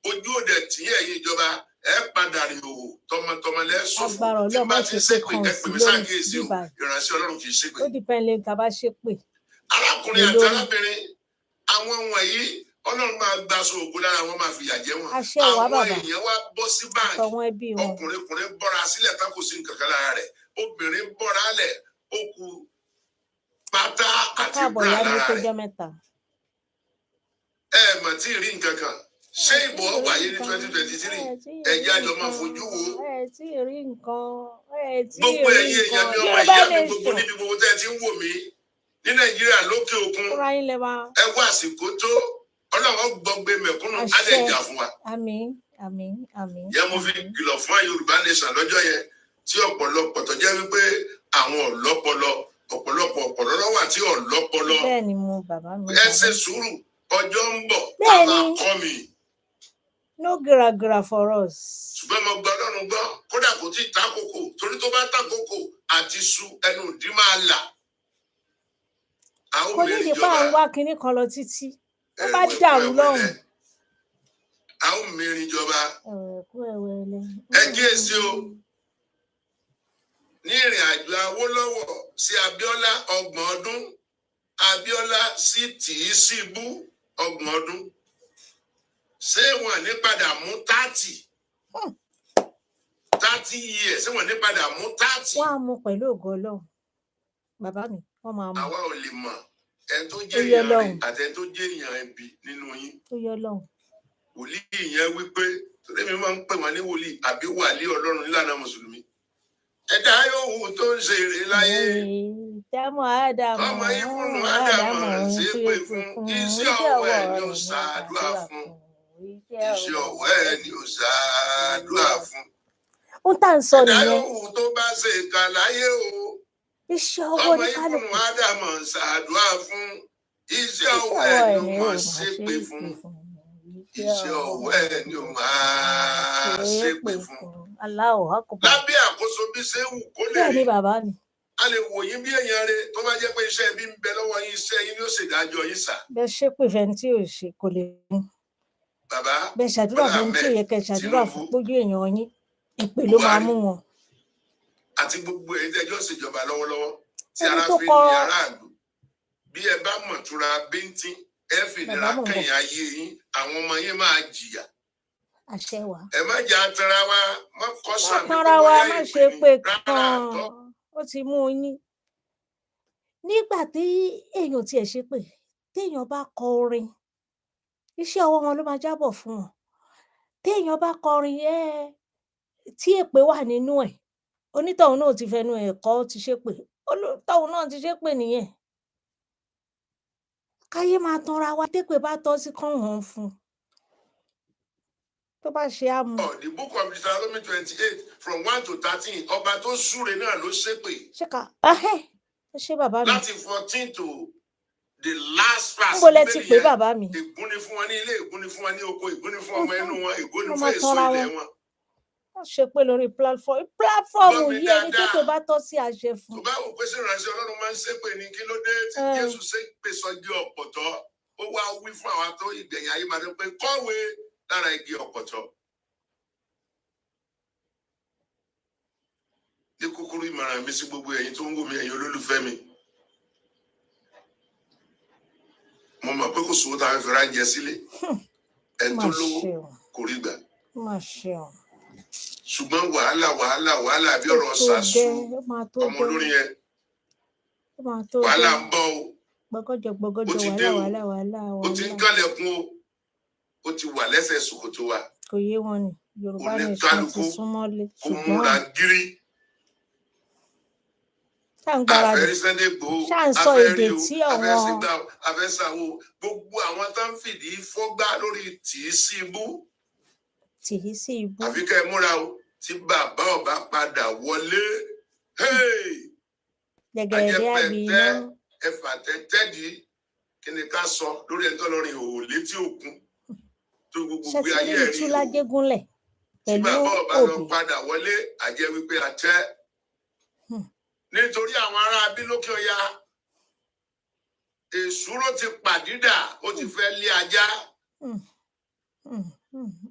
I: ojú òde tí ẹ̀yin ìjọba ẹ padà rí òwò tọmọtọmọ lẹ́sọ̀ fún tí bá ti ṣépè kẹ́pẹ́ mi ṣàkíyèsí o ìránṣẹ́ Ọlọ́run kì í ṣépè.
A: ó dìpẹ́ lè ká bá ṣépè.
I: arákùnrin àti arábìnrin àwọn wọ̀nyí Ọlọ́run máa gbaṣọ ògo lára wọn máa fìyà jẹ wọn àwọn èèyàn wá bọ́ sí báńkì ọkùnrin bọ́ra sílẹ̀ tá kò sí nǹkan kan lára rẹ̀ obìnrin bọ́ra lẹ̀ ó kù pátá àti bra lára rẹ̀ ẹ mà tí ì rí nǹkan kan ṣé ìbò wáyé ní 2023 ẹ̀jẹ̀ àjọ máa fojú wo gbogbo ẹ̀yin èèyàn mi ọmọ ìyá mi gbogbo níbi gbogbo tẹ́ ẹ ti ń wò mí ní Nàìjíríà lókè òkun ẹ wá àsìkò tó Ọlọ́run gbọgbẹ mẹ̀kúnnù á lè jà fún wa.
A: Àmín àmín àmín.
I: Yẹn mo fi kìlọ̀ fún Yorùbá nation lọ́jọ́ yẹn tí ọ̀pọ̀lọpọ̀ tó jẹ́ wípé àwọn ọ̀lọ́pọlọ ọ̀pọ̀lọpọ̀ lọ́wọ́ àti ọ̀lọ́pọlọ.
A: Bẹ́ẹ̀ni mo bàbá mi.
I: Ẹ ṣe sùúrù ọjọ́ ń bọ̀ tá a máa kọ́ mi.
A: No gra for us.
I: Ṣùgbọ́n mo gbọ́ Ọlọ́run gbọ́ kódà kò tí ì ta kókò torí tó bá ta kókò àti su ẹnu ìdí máa là.
A: Kò ní ìdípa àwọn wá kinní kan lọ títí. Ó bá dàrú lọ́hùn.
I: A ó mìíràn ìjọba. Ẹ kíyèsí o. Ní ìrìn àjò Awólọ́wọ̀ sí Abíọ́lá 30 ọdún. Abíọ́lá sí Tìísíbú 30 ọdún. Ṣé wọ́n ní padà mú 30 years ṣé wọ́n ní padà mú 30.
A: Wọ́n á mú pẹ̀lú ògo Ọlọ́run. Bàbá mi, wọ́n máa mú.
I: Àwa ò lè mọ̀. Ẹni tó jẹ́ èèyàn rẹ̀ àti ẹni tó jẹ́ èèyàn ẹbí nínú yín. Wòlíì yẹn wípé torí mi máa ń pè wọ́n ní wòlíì àbí wàlí Ọlọ́run nílànà mùsùlùmí. Ẹ̀dá yòówù tó ń ṣe èrè láyé. Ọmọ ìfúnnù Ádámù ṣe pé fún iṣẹ́ ọwọ́ ẹ̀ ni ó ṣàdúrà fún. Iṣẹ́ ọwọ́ ẹ̀ ni ó ṣàdúrà fún.
A: Ó tà ń sọ nìyẹn.
I: Ẹ̀dá yòówù tó bá ṣe ìkà láyé o.
A: Iṣẹ́ ọwọ́ ní kálukú.
I: Ọmọ ìfúnnù Ádámù ṣàdúrà fún. Iṣẹ́ ọwọ́ ẹ̀ ni ó máa ṣépè fún. Iṣẹ́ ọwọ́ ẹ̀ ni ó máa ṣépè fún. Lábẹ́ àkóso bí ṣé wù kó lè rí.
A: Bẹ́ẹ̀ ni bàbá mi.
I: A lè wò yín bí èèyàn rẹ̀ tó bá jẹ́ pé iṣẹ́ bí ń bẹ lọ́wọ́ yín iṣẹ́ yín yóò ṣèdájọ́ yín sà.
A: Bẹ́ẹ̀ ṣépè fẹ́ni tí ò ṣe kò lè mú.
I: Bàbá
A: bẹ́ẹ̀ ṣàdúrà fẹ́ni tí ò yẹ kẹ́ ṣàdúrà fún gbójú èèyàn yín ìpè ló máa mú wọn.
I: Àti gbogbo èyí tẹ́jọ́ ṣèjọba lọ́wọ́lọ́wọ́ tí ara fi ní aráàlú bí ẹ bá mọ̀ túra bíntín ẹ fi nira kẹyìn ayé yín àwọn ọmọ yín máa jìyà.
A: Àṣẹ wa.
I: Ẹ má jà tara wa má kọ́ sàmì
A: tó wáyà ìpè ní. Má ṣe pé kan ó ti mú yín. Nígbà tí èèyàn tiẹ̀ ṣe pé téèyàn bá kọ orin iṣẹ́ ọwọ́ wọn ló máa jábọ̀ fún wọn. Téèyàn bá kọrin tí èpè wà nínú ẹ̀ onítọ̀hún náà ti fẹnu ẹ̀ kọ́ ti ṣépè onítọ̀hún náà ti ṣépè nìyẹn. Káyé máa tanra wa tépè bá tọ́ sí kán hàn fún. Tó bá ṣe á mú.
I: The book of Deuteronomy 28 from 1 to 13 ọba tó súre náà ló ṣépè.
A: Ṣé ká ṣé bàbá mi.
I: Láti 14 to the last verse.
A: Níbo lẹ ti pè bàbá mi.
I: Ègún ni fún wọn ní ilé, ègún ni fún wọn ní oko, ègún ni fún ọmọ ẹnu wọn, ègún ni fún èso ilẹ̀ wọn.
A: Wọ́n ṣe pé lórí platform yìí ẹni tó pè bá tọ́ sí àṣẹ fún.
I: Tó bá wò pé sí ìránṣẹ́ Ọlọ́run máa ń ṣépè ní kí ló dé tí Jésù ṣépè sọ́jí ọ̀pọ̀tọ́ ó wá wí fún àwọn tó ìgbẹ̀yìn ayé máa dé pé kọ́wé lára igi ọ̀pọ̀tọ́. Ní kúkúrú ìmọ̀ràn mi sí gbogbo ẹ̀yin tó ń wò mí ẹ̀yin olólùfẹ́ mi. Mo mọ̀ pé kò sówó tá a fẹ́ ránjẹ sílé. Ẹ̀ tó lówó kò rí gbà. Ṣùgbọ́n wàhálà bí ọ̀rọ̀ ṣàṣù ọmọ olórin yẹn. Wàhálà ń bọ̀ o.
A: Gbọ́gọ́jọ wàhálà.
I: Ó ti ń kálẹ̀kùn o. Ó ti wà lẹ́sẹ̀ ṣòkòtò wa.
A: Kò yé wọn ni Yorùbá nation ti súnmọ́lé.
I: Kò múra gírí.
A: Ṣá ń sọ èdè tí àwọn.
I: Afẹ́sàwò gbogbo àwọn tó ń fìdí fọ́gbá lórí Tìísíbú. Àfi kẹ́ ẹ múra o tí bàbá ọba padà wọlé. Ajẹ́pẹ̀tẹ́ ẹ̀fà tẹ́tẹ́dì kí ni ká sọ lórí ẹ̀tọ́ lọ́rin òwò létí òkun. tó gbogbo
A: ṣe
I: gbé
A: ti
I: ayé
A: rí
I: rí
A: ìtúlá
I: o
A: gégúnlẹ̀
I: tí
A: pẹ̀lú
I: bàbá ọba lọ
A: òbí.
I: padà wọlé àjẹ́ wípé àtẹ́ nítorí àwọn ará abílókè ọya èṣù ló ti pàdídà ó ti fẹ́ lé ajá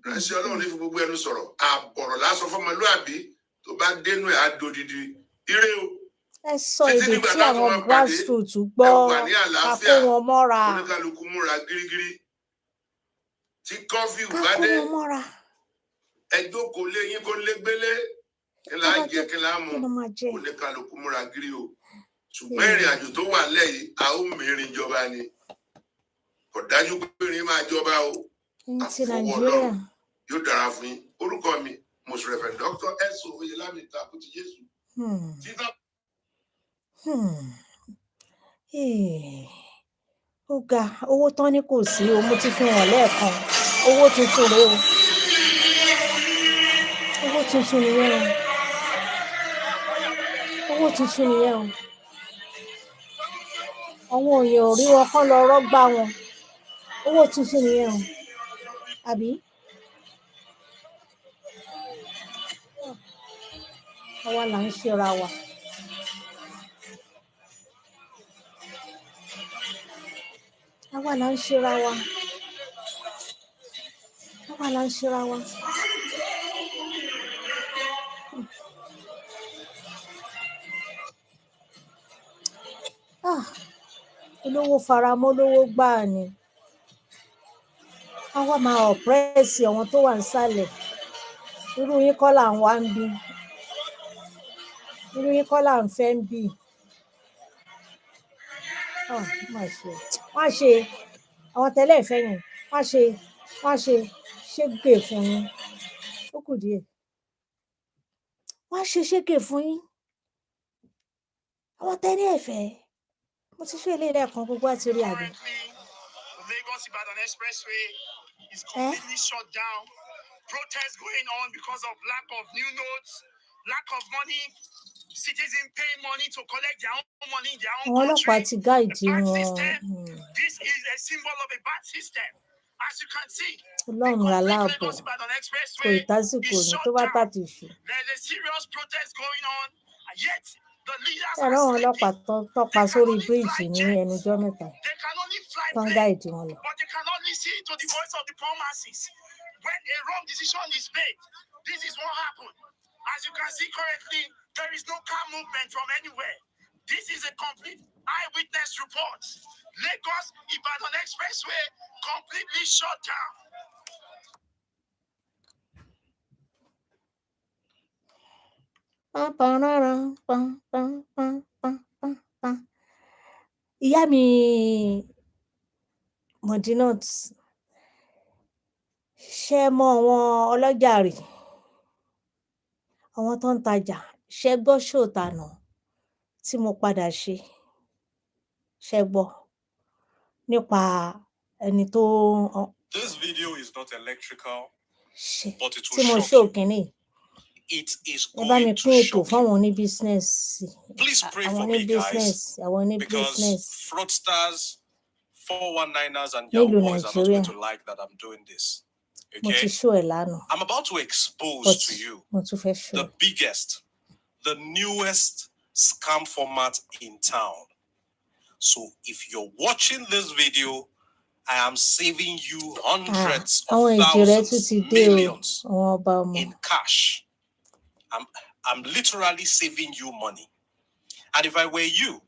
I: ránṣẹ́ Ọlọ́run ní fi gbogbo ẹnu sọ̀rọ̀ àbọ̀rọ̀ lásán fọmọlúàbí tó bá dénú ẹ̀ á dodidi ire o.
A: ẹ sọ èdè tí àwọn grassroots gbọ́ ká kó wọn mọ́ra.
I: oníkálukú múra gírígírí tí kọfíù bá
A: ká
I: dé
A: kó wọn mọ́ra.
I: ẹjọ́ kò lé yín kó lé gbélé kí là á jẹ kí là á mu oníkálukú múra gírí o ṣùgbọ́n ìrìn àjò tó wà lẹ́yìn a ó mìíràn ìjọba ni kò dájú pé ìrìn máa jọba o àfọwọ́ Ọlọ́run yóò dára fún yín orúkọ mi mùsùlùmí Dr. Eso Oyelami Takuti Jésù.
A: Ó ga owó tán ní kò sí o mo ti fi hàn lẹ́ẹ̀kan owó tuntun rèé o owó tuntun nìyẹn o owó tuntun nìyẹn o àwọn èèyàn ò rí wọn kán lọ rọ́gbà wọn owó tuntun nìyẹn o àbí. Àwa là ń ṣera wa. Àwa là ń ṣera wa. Àwa là ń ṣera wa. Olówó faramọ́ olówó gbáà ni. Àwa máa oppress àwọn tó wà nísàlẹ̀. Irú yín kọ́ là ń wá ń bí. Irú yín kọ́ là ń fẹ́ ń bí. Wọ́n á ṣe àwọn tẹ́lẹ̀ ìfẹ́ yẹn wọ́n á ṣe ṣégè fún yín ó kù díẹ̀ wọ́n á ṣe ṣégè fún yín àwọn tẹ́lẹ̀ ìfẹ́ mo ti ṣe ilé lẹ́ẹ̀kan gbogbo àti rí àbí.
K: Lagos-Ibadan expressway is completely shut down. Protests going on because of lack of new notes, lack of money. Citizens pay money to collect their own money in their own country.
A: Bad
K: system. This is a symbol of a bad system. As you can see, the Lagos-Ibadan expressway is shut down. There's a serious protest going on, and yet the leaders are sleeping. They can only fly planes, but they cannot listen to the voice of the poor masses. When a wrong decision is made, this is what happened. As you can see currently, there is no car movement from anywhere. This is a complete eyewitness report. Lagos-Ibadan expressway completely shut down.
A: Ìyá mi Modinot ṣe mọ àwọn ọlọ́jà rè àwọn tó ń tajà ṣe gbọ́ ṣòtànà tí mo padà ṣe gbọ́ nípa ẹni tó.
L: This video is not electrical, but it
A: tí mo
L: will
A: ṣe
L: shock you.
A: òkìní
L: It is
A: ẹ bá mi
L: going to
A: pín ètò
L: shock
A: fáwọn
L: you.
A: oní business
L: Please pray
A: àwọn
L: for
A: oní
L: me,
A: business
L: guys,
A: àwọn oní
L: because
A: business
L: fraudsters, 419ers, and
A: nílùú
L: Yahoo boys are not
A: Nàìjíríà
L: going to like that I'm doing this.
A: mo ti
L: Okay?
A: ṣó ẹ lánàá
L: I'm about to expose
A: but
L: to you
A: mo tún fẹ́ ṣó
L: the biggest, the newest scam format in town. So if you're watching this video, I am saving you hundreds of
A: àwọn ìjìrẹ́ tún
L: thousands,
A: ti dé o
L: millions
A: àwọn ọba ọmọ
L: in cash. I'm literally saving you money. And if I were you,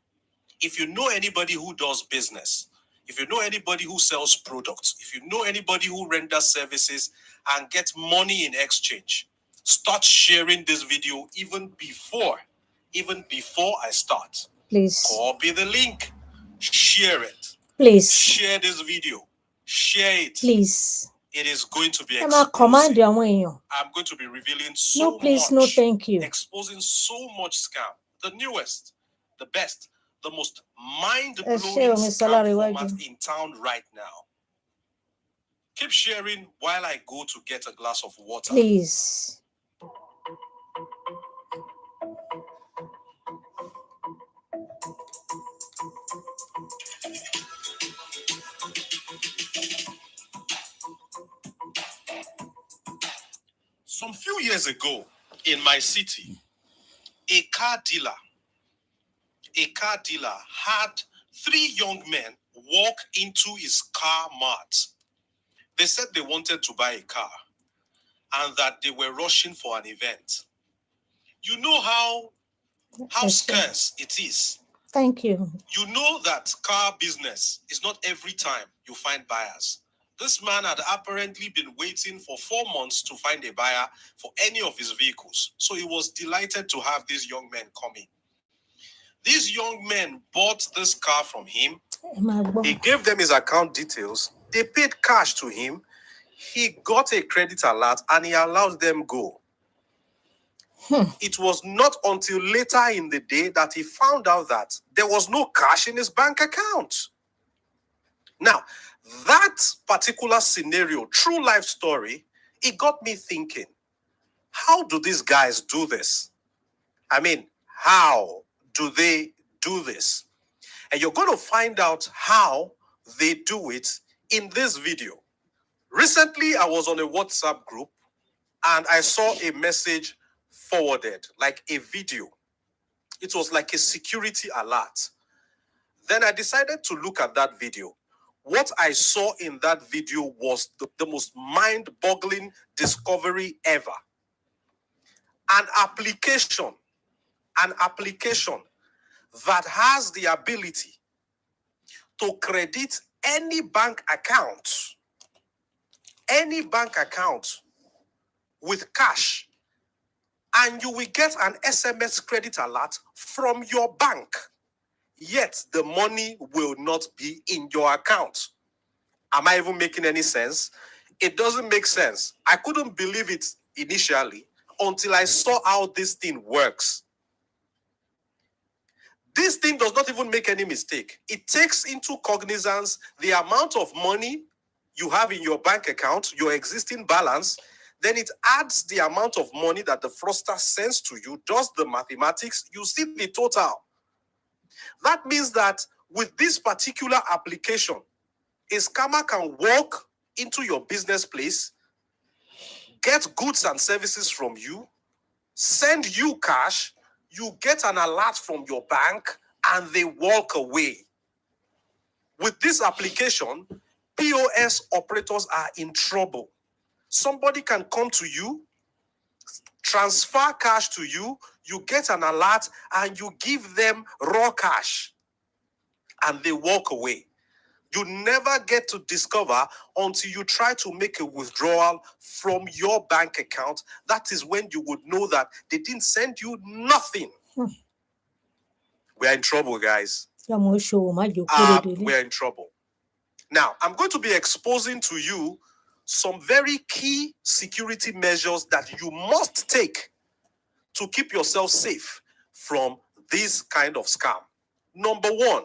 L: if you know anybody who does business, if you know anybody who sells products, if you know anybody who renders services and gets money in exchange, start sharing this video even before I start.
A: please
L: Copy the link, share it.
A: please
L: Share this video, share it.
A: please
L: It is going to be
A: ẹ máa command
L: explosive.
A: àwọn èèyàn
L: I'm going to be revealing
A: no
L: so
A: please
L: much,
A: no thank you
L: exposing so much scam, the newest, the best, the most
A: ẹ ṣé
L: mind-blowing
A: omi
L: scam
A: sọlá Iwaju
L: format in town right now. Keep sharing while I go to get a glass of water.
A: please.
L: Some few years ago in my city, a car dealer had 3 young men walk into his car mart. They said they wanted to buy a car and that they were rushing for an event. You know how scarce it is.
A: Thank you.
L: You know that car business is not every time you find buyers. This man had apparently been waiting for 4 months to find a buyer for any of his vehicles. So he was delighted to have these young men coming. These young men bought this car from him. He gave them his account details. They paid cash to him. He got a credit alert and he allowed them go. It was not until later in the day that he found out that there was no cash in his bank account. Now, that particular scenario, true life story, it got me thinking, how do these guys do this? I mean, how do they do this? And you're going to find out how they do it in this video. Recently, I was on a WhatsApp group and I saw a message forwarded, like a video. It was like a security alert. Then I decided to look at that video. What I saw in that video was the most mind-boggling discovery ever. An application that has the ability to credit any bank account with cash, and you will get an SMS credit alert from your bank, yet the money will not be in your account. Am I even making any sense? It doesn't make sense. I couldn't believe it initially until I saw how this thing works. This thing does not even make any mistake. It takes into cognizance the amount of money you have in your bank account, your existing balance. Then it adds the amount of money that the fraudster sends to you, does the mathematics, you see the total. That means that with this particular application, a scammer can walk into your business place, get goods and services from you, send you cash, you get an alert from your bank, and they walk away. With this application, POS operators are in trouble. Somebody can come to you, transfer cash to you, you get an alert, and you give them raw cash, and they walk away. You never get to discover until you try to make a withdrawal from your bank account. That is when you would know that they didn't send you nothing. We are in trouble, guys. We are in trouble. Now, I'm going to be exposing to you some very key security measures that you must take to keep yourself safe from this kind of scam. Number one,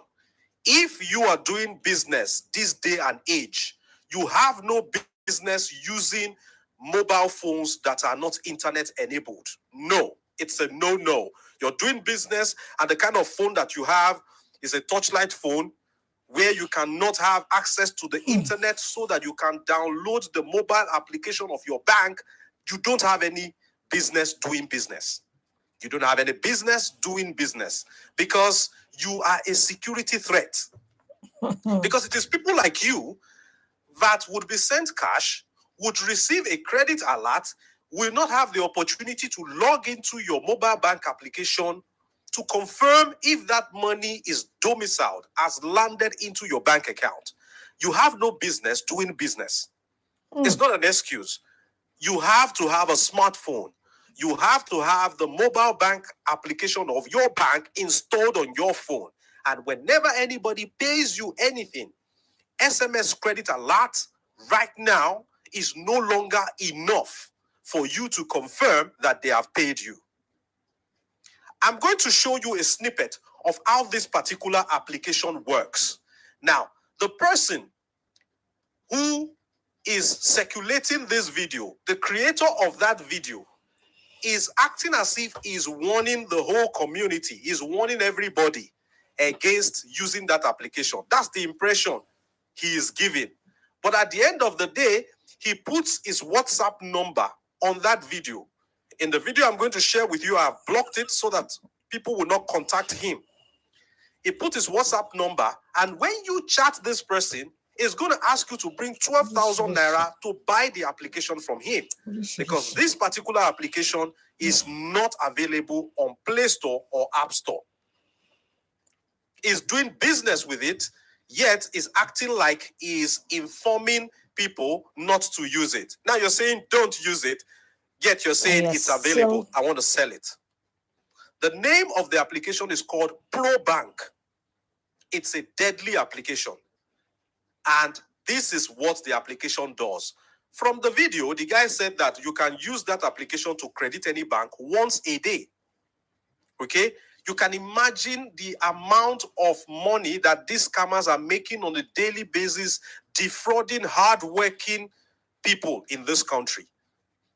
L: if you are doing business this day and age, you have no business using mobile phones that are not internet enabled. No, it's a no-no. You're doing business and the kind of phone that you have is a touchlight phone where you cannot have access to the internet so that you can download the mobile application of your bank. You don't have any business doing business. You don't have any business doing business because you are a security threat. Because it is people like you that would be sent cash, would receive a credit alert, will not have the opportunity to log into your mobile bank application to confirm if that money is domiciled, has landed into your bank account. You have no business doing business. It's not an excuse. You have to have a smartphone. You have to have the mobile bank application of your bank installed on your phone. And whenever anybody pays you anything, SMS credit alert right now is no longer enough for you to confirm that they have paid you. I'm going to show you a snippet of how this particular application works. Now, the person who is circulating this video, the creator of that video, is acting as if he's warning the whole community, he's warning everybody against using that application. That's the impression he is giving. But at the end of the day, he puts his WhatsApp number on that video. In the video I'm going to share with you, I've blocked it so that people will not contact him. He put his WhatsApp number, and when you chat this person, it's going to ask you to bring 12,000 naira to buy the application from him. Because this particular application is not available on Play Store or App Store. He's doing business with it, yet is acting like he's informing people not to use it. Now you're saying don't use it, yet you're saying it's available. I want to sell it. The name of the application is called Pro Bank. It's a deadly application. And this is what the application does. From the video, the guy said that you can use that application to credit any bank once a day. Okay? You can imagine the amount of money that these scammers are making on a daily basis, defrauding hardworking people in this country.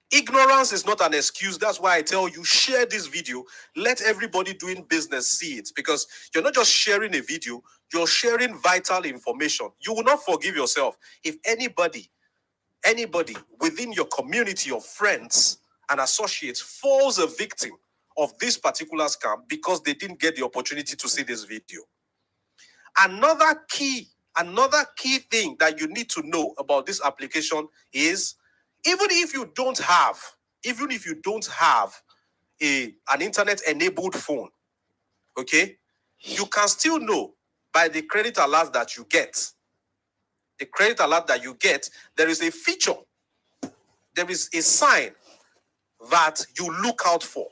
L: Ignorance is not an excuse. That's why I tell you, share this video. Let everybody doing business see it. Because you're not just sharing a video, you're sharing vital information. You will not forgive yourself if anybody within your community of friends and associates falls a victim of this particular scam because they didn't get the opportunity to see this video. Another key thing that you need to know about this application is even if you don't have an internet-enabled phone, okay, you can still know by the credit alert that you get. The credit alert that you get, there is a feature, there is a sign that you look out for.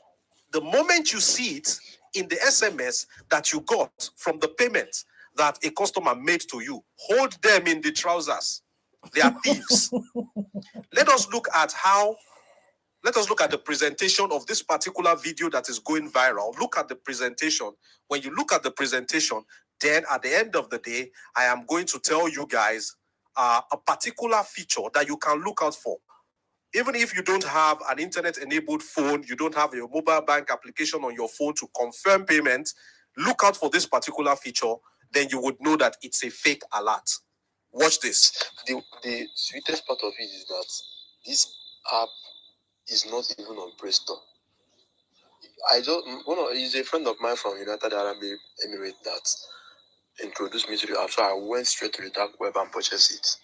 L: The moment you see it in the SMS that you got from the payment that a customer made to you, hold them in the trousers. They are thieves. Let us look at the presentation of this particular video that is going viral. Look at the presentation. When you look at the presentation, then at the end of the day, I am going to tell you guys a particular feature that you can look out for. Even if you don't have an internet-enabled phone, you don't have your mobile bank application on your phone to confirm payment, look out for this particular feature, then you would know that it's a fake alert. Watch this.
M: The sweetest part of it is that this app is not even on Play Store. He's a friend of mine from United Arab Emirates that introduced me to the app, so I went straight to the dark web and purchased it.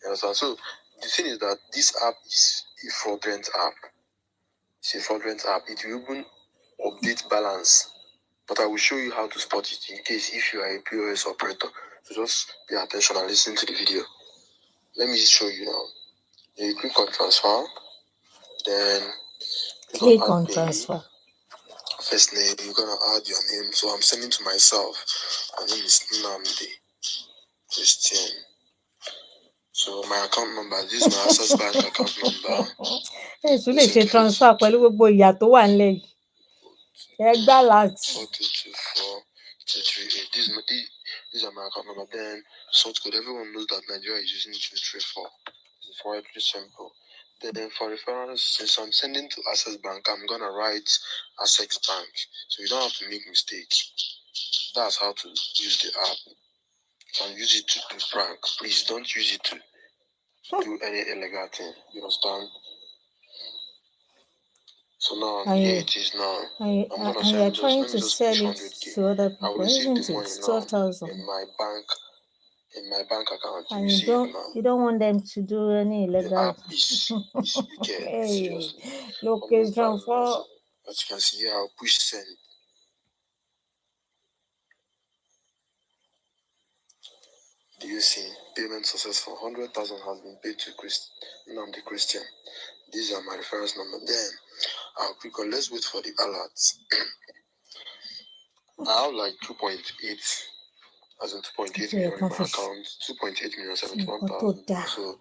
M: You understand? So the thing is that this app is a fraudulent app. It's a fraudulent app. It will even update balance. But I will show you how to spot it in case if you are a POS operator. So just pay attention and listen to the video. Let me show you now. You click on transfer. Then
A: click on transfer.
M: First name, you're gonna add your name. So I'm sending to myself. My name is Namdi Christian. So my account number, this is my Access Bank account number.
A: So lè ṣe transfer pẹ̀lú gbogbo ìyà tó wà nílẹ̀ yìí. Ẹ gbá láti.
M: 4224 these are my account number. Then source code. Everyone knows that Nigeria is using 234. It's very simple. Then for referrals, since I'm sending to Access Bank, I'm gonna write Access Bank. So you don't have to make mistakes. That's how to use the app. You can use it to do prank. Please don't use it to do any illegal thing. You understand? So now here it is now.
A: And you're trying to sell it to other people, isn't it? 12,000.
M: In my bank account.
A: And you don't want them to do any illegal.
M: The app is wicked.
A: Hey, location for.
M: As you can see here, I'll push send. Do you see? Payment successful. 100,000 has been paid to the Christian. These are my reference number. Then I'll click on let's wait for the alerts. I have like 2.8, as in 2.8 million in my account, 2.8 million 71,000. So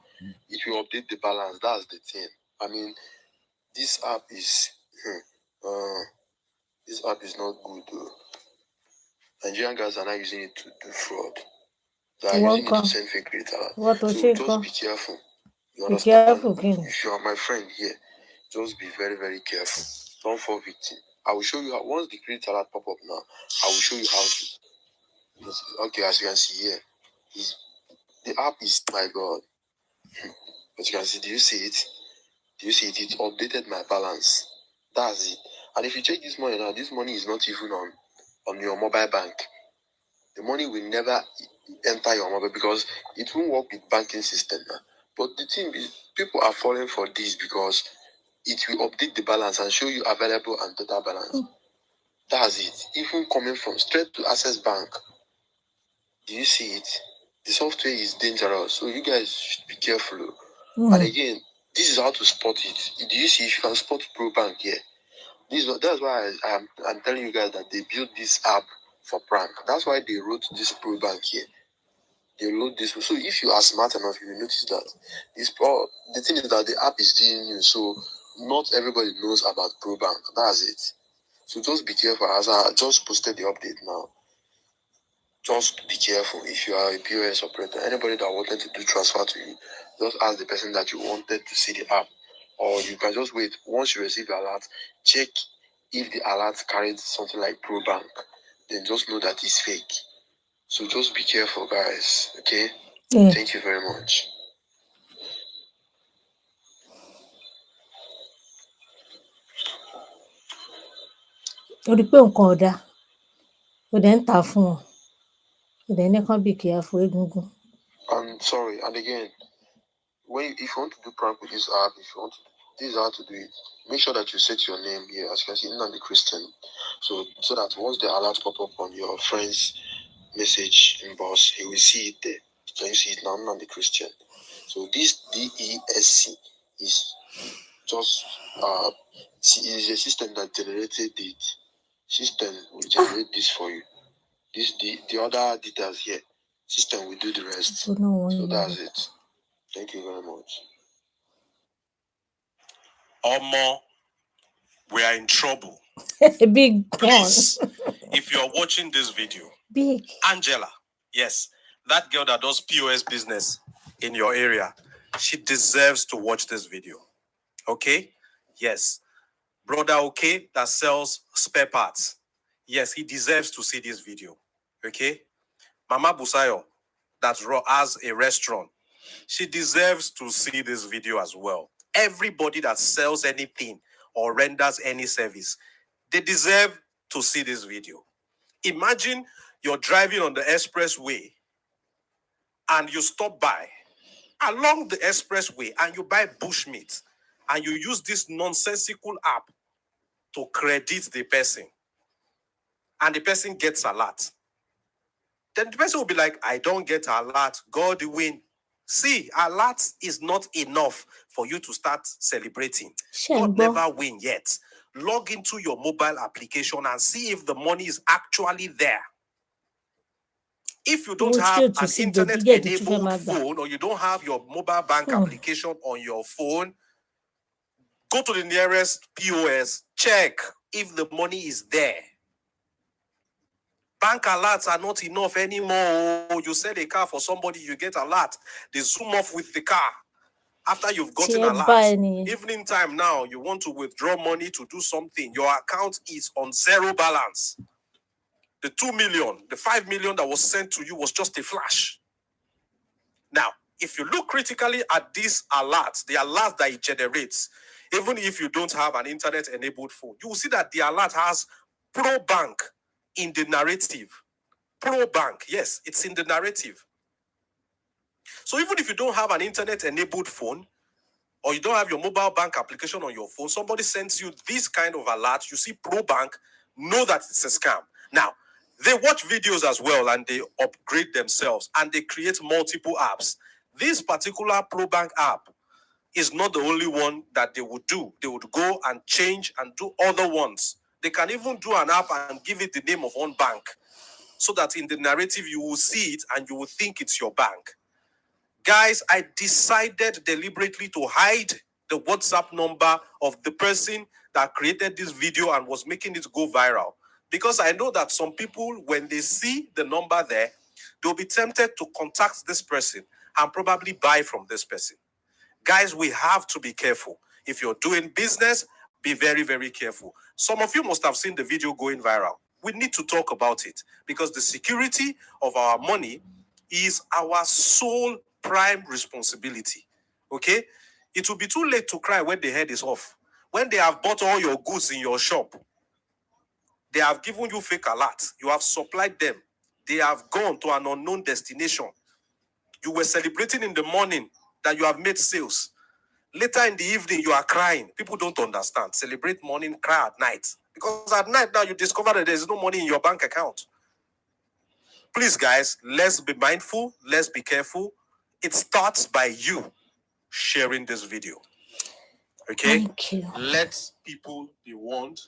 M: it will update the balance. That's the thing. I mean, this app is not good though. Nigerian guys are not using it to do fraud. They are using it to send fake data. So just be careful. You understand? If you are my friend here, just be very, very careful. Don't fall victim. I will show you how. Once the credit alert pop up now, I will show you how to. Okay, as you can see here, the app is, my God. But you can see, do you see it? Do you see it? It updated my balance. That's it. And if you check this money now, this money is not even on your mobile bank. The money will never enter your mobile because it won't work with banking system now. But the thing is, people are falling for this because it will update the balance and show you available and total balance. That's it. Even coming from straight to Access Bank. Do you see it? The software is dangerous, so you guys should be careful. And again, this is how to spot it. Do you see if you can spot Pro Bank here? That's why I'm telling you guys that they built this app for prank. That's why they wrote this Pro Bank here. They load this. So if you are smart enough, you will notice that the thing is that the app is still new, so not everybody knows about Pro Bank. That's it. So just be careful. As I just posted the update now. Just be careful. If you are a POS operator, anybody that wanted to do transfer to you, just ask the person that you wanted to see the app. Or you can just wait. Once you receive the alert, check if the alert carried something like Pro Bank. Then just know that it's fake. So just be careful, guys. Okay? Yeah. Thank you very much. I'm sorry, and again, if you want to do prank with this app, this is how to do it. Make sure that you set your name here, as you can see, Nandi Christian. So that once the alert pop up on your friend's message inbox, he will see it there. Can you see it now? Nandi Christian. So this DESC is just is a system that generated it. System will generate this for you. The other details here. System will do the rest. So that's it. Thank you very much.
L: Omo, we are in trouble.
A: Big
L: Please, if you're watching this video,
A: big
L: Angela, yes, that girl that does POS business in your area, she deserves to watch this video. Okay? Yes. Brother, okay, that sells spare parts. Yes, he deserves to see this video. Okay? Mama Busayo, that has a restaurant, she deserves to see this video as well. Everybody that sells anything or renders any service, they deserve to see this video. Imagine you're driving on the expressway and you stop by along the expressway and you buy bushmeat and you use this nonsensical app to credit the person and the person gets a lot. Then the person will be like, I don't get a lot, God win. See, a lot is not enough for you to start celebrating. God never win yet. Log into your mobile application and see if the money is actually there. If you don't have an internet-enabled phone or you don't have your mobile bank application on your phone, go to the nearest POS, check if the money is there. Bank alerts are not enough anymore. You sell a car for somebody, you get a lot. They zoom off with the car. After you've gotten a lot, evening time now, you want to withdraw money to do something. Your account is on zero balance. The 2 million, the 5 million that was sent to you was just a flash. Now, if you look critically at this alert, the alert that it generates, even if you don't have an internet-enabled phone, you will see that the alert has Pro Bank in the narrative. Pro Bank, yes, it's in the narrative. So even if you don't have an internet-enabled phone, or you don't have your mobile bank application on your phone, somebody sends you this kind of alert, you see Pro Bank, know that it's a scam. Now, they watch videos as well and they upgrade themselves and they create multiple apps. This particular Pro Bank app is not the only one that they would do. They would go and change and do other ones. They can even do an app and give it the name of one bank so that in the narrative you will see it and you will think it's your bank. Guys, I decided deliberately to hide the WhatsApp number of the person that created this video and was making it go viral. Because I know that some people, when they see the number there, they'll be tempted to contact this person and probably buy from this person. Guys, we have to be careful. If you're doing business, be very, very careful. Some of you must have seen the video going viral. We need to talk about it because the security of our money is our sole prime responsibility. Okay? It will be too late to cry when the head is off. When they have bought all your goods in your shop, they have given you fake alert. You have supplied them. They have gone to an unknown destination. You were celebrating in the morning that you have made sales. Later in the evening, you are crying. People don't understand. Celebrate morning, cry at night. Because at night now, you discover that there's no money in your bank account. Please, guys, let's be mindful. Let's be careful. It starts by you sharing this video. Okay?
A: Thank you.
L: Let people be warned.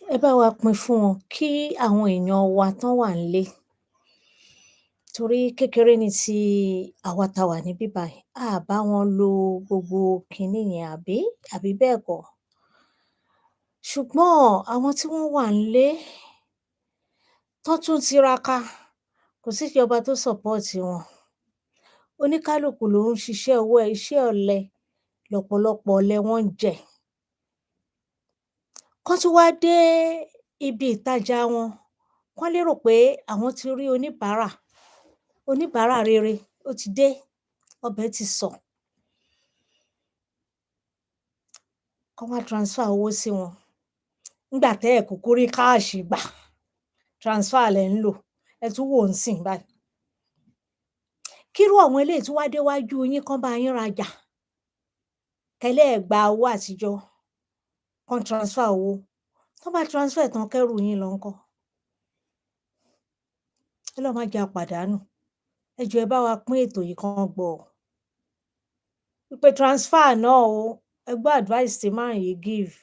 A: Ẹ bá wa pín fún wọn kí àwọn èèyàn wa tán wà nílé. Torí kékeré ni ti àwa tá wà níbí báyìí. A bá wọn lo gbogbo kinní yẹn àbí bẹ́ẹ̀ kọ́. Ṣùgbọ́n àwọn tí wọ́n wà nílé tán tún tiraka, kò sí ìjọba tó support wọn. Oníkálùkù ló ń ṣiṣẹ́ owó ẹ̀, iṣẹ́ ọ̀lẹ lọ̀pọ̀lọpọ̀ ọ̀lẹ wọ́n ń jẹ. Kán tún wá dé ibi ìtajà wọn, kán lérò pé àwọn ti rí oníbàárà rere, ó ti dé, ọbẹ̀ ti sọ̀. Kán wá transfer owó sí wọn. Nígbà tẹ́ ẹ̀ kúkú rí káàṣì gbà, transfer lẹ̀ ń lò, ẹ tún wò ó ńsìnyí báyìí. Kírú àwọn eléyìí tún wá déwájú yín kán bá yín rajà. Kẹ́lẹ́ ẹ̀ gba owó àtijọ́, kán transfer owó. Tán bá transfer tán kẹ́rù yín lọ ńkọ́? Ọlọ́run má jẹ́ a pàdánù. Ẹ jọ̀ọ́ ẹ bá wa pín ètò yìí kán gbọ́ ọ. Wípé transfer náà o, ẹ gbọ́ advice tí man yìí give.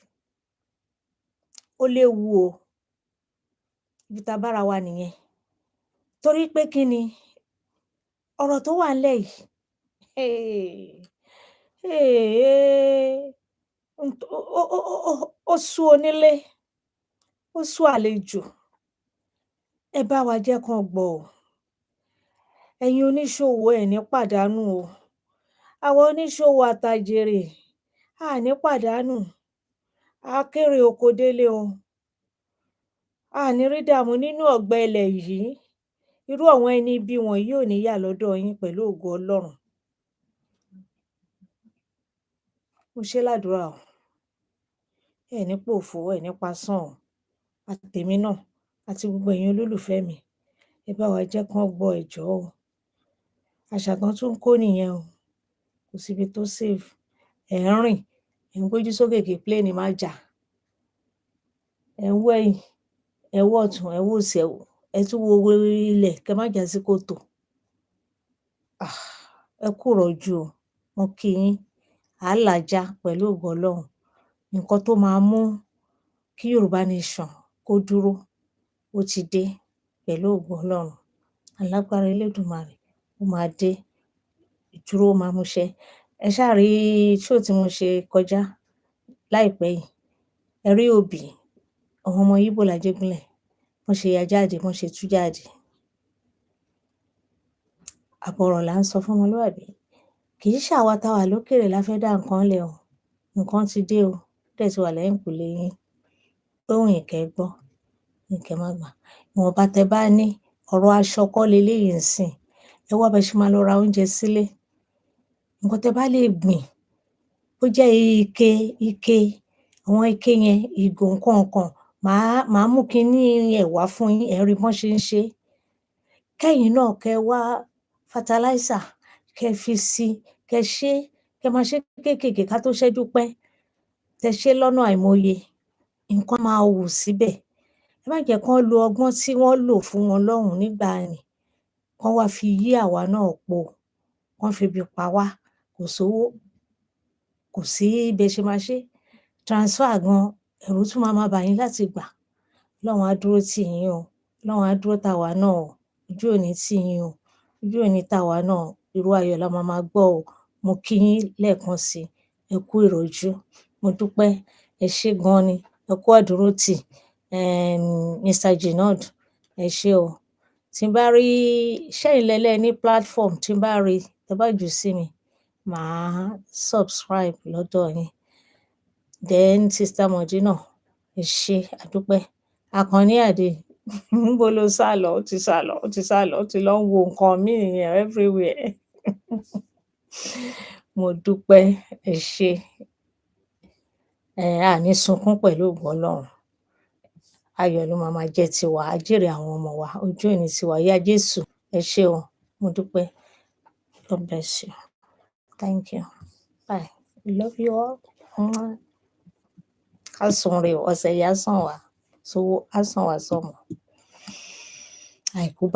A: Ó léwu o. Ibi tá bára wa nìyẹn. Torí pé kí ni? Ọ̀rọ̀ tó wà ńlẹ̀ yìí, ó sú onílé, ó sú àlejò. Ẹ bá wa jẹ́ kán gbọ́ o. Ẹ̀yin oníṣòwò ẹ̀ ní pàdánù o. Àwa oníṣòwò àtàjèrè, a ní pàdánù. A kérè oko délé o. A ní rí dààmú nínú ọ̀gbẹlẹ̀ yìí. Irú àwọn ẹni ibi wọ̀nyí ò ní yà lọ́dọ̀ yín pẹ̀lú ògo Ọlọ́run. Mo ṣé ládùúrà o. Ẹ ní pòfo, ẹ ní pasán o. Àtèmi náà àti gbogbo ẹ̀yin olólùfẹ́ mi. Ẹ bá wa jẹ́ kán gbọ́ ẹ jọ̀ọ́ o. Àṣà tán tún ń kó nìyẹn o. Kò síbi tó safe. Ẹ̀ ń rìn, ẹ̀ ń gbójú sókè kí plane má jà. Ẹ̀ ń wẹ̀yìn, ẹ wo ọ̀tún, ẹ wo òsì, ẹ tún wo ilẹ̀ kẹ́ má já sí kòtò. Ẹ kú ìrọ́jú o. Mo kí yín. À á làájá pẹ̀lú ògo Ọlọ́run. Nǹkan tó máa mú kí Yorùbá nation kó dúró, ó ti dé pẹ̀lú ògo Ọlọ́run. Alágbára Elédùmarè ó máa dé. Ìdúró máa múṣẹ. Ẹ ṣáà rí show tí mo ṣe kọjá láìpẹ́ yìí. Ẹ rí òbí, àwọn ọmọ Íbò l'Ajégúnlẹ̀, bọ́n ṣe ya jáde, bọ́n ṣe tú jáde. Àbọ̀rọ̀ là ń sọ fọ́mọlúàbí. Kì í ṣàwa tá wà lókèèrè la fẹ́ dá nǹkan lẹ̀ o. Nǹkan ti dé o. Ó dẹ̀ ti wà lẹ́yìnkùlé yín. Ó wù yín kẹ́ ẹ gbọ́, ó wù yín kẹ́ ẹ má gbà. Ìwọ̀nba tẹ bá ní, ọ̀rọ̀ aṣọ kọ́ leléyìí ńsìn. Ẹ wá bẹ ṣe máa lọ ra oúnjẹ sílé. Nǹkan tẹ bá lè gbìn, bó jẹ́ ike, àwọn ike yẹn, ìgò nǹkan kan, màá mú kiní ẹ̀ wá fún yín, ẹ rí bọ́n ṣe ń ṣe. Kẹ́yìn náà kẹ́ wá fertilizer, kẹ́ fi sí, kẹ́ ṣé, kẹ́ máa ṣe kéékèèké ká tó ṣẹ́jú pẹ́. Tẹ ṣé lọ́nà àìmọye, nǹkan máa hù síbẹ̀. Ẹ má jẹ́ kán lo ọgbọ́n tí wọ́n lò fún wọn lọ́hùn-ún nígbàanì, kán wá fi yí àwa náà po. Kán febi pa wá. Kò sówó, kò sí bẹ ṣe máa ṣé. Transfer gan, ẹ̀rù tún máa bà yín láti gbà. Ọlọ́run á dúró tì yín o. Ọlọ́run á dúró tàwa náà o. Ojú ò ní tì yín o. Ojú ò ní tàwa náà. Ìró ayọ̀ la máa gbọ́ o. Mo kí yín lẹ́ẹ̀kan sí i. Ẹ kú ìrọ́jú. Mo dúpẹ́. Ẹ ṣé gan ni. Ẹ kú àdúrótì. Mr. Jinod, ẹ ṣé o. Tí n bá rí ṣẹ́yìn lẹ́lẹ́ ní platform, tí n bá rí, tẹ bá jù sí mi, màá subscribe lọ́dọ̀ yín. Then Sister Modina, ẹ ṣé, a dúpẹ́. Àkànní Àdé, níbo ló sálọ? Ó ti sálọ, ó ti lọ ń wo nǹkan míì nìyẹn everywhere. mo dúpẹ́, ẹ ṣé. A ní sunkún pẹ̀lú ògo Ọlọ́run. Ayọ̀ ló máa jẹ́ tiwa, á jèrè àwọn ọmọ wa, ojú ò ní tiwa. Ìyá Jésù, ẹ ṣé o, mo dúpẹ́. God bless you. Thank you. Bye. Love you all. Ká sùn re o, ọ̀sẹ̀ yìí á sàn wá, sówó á sàn wá sọ́mọ. Àìkú bá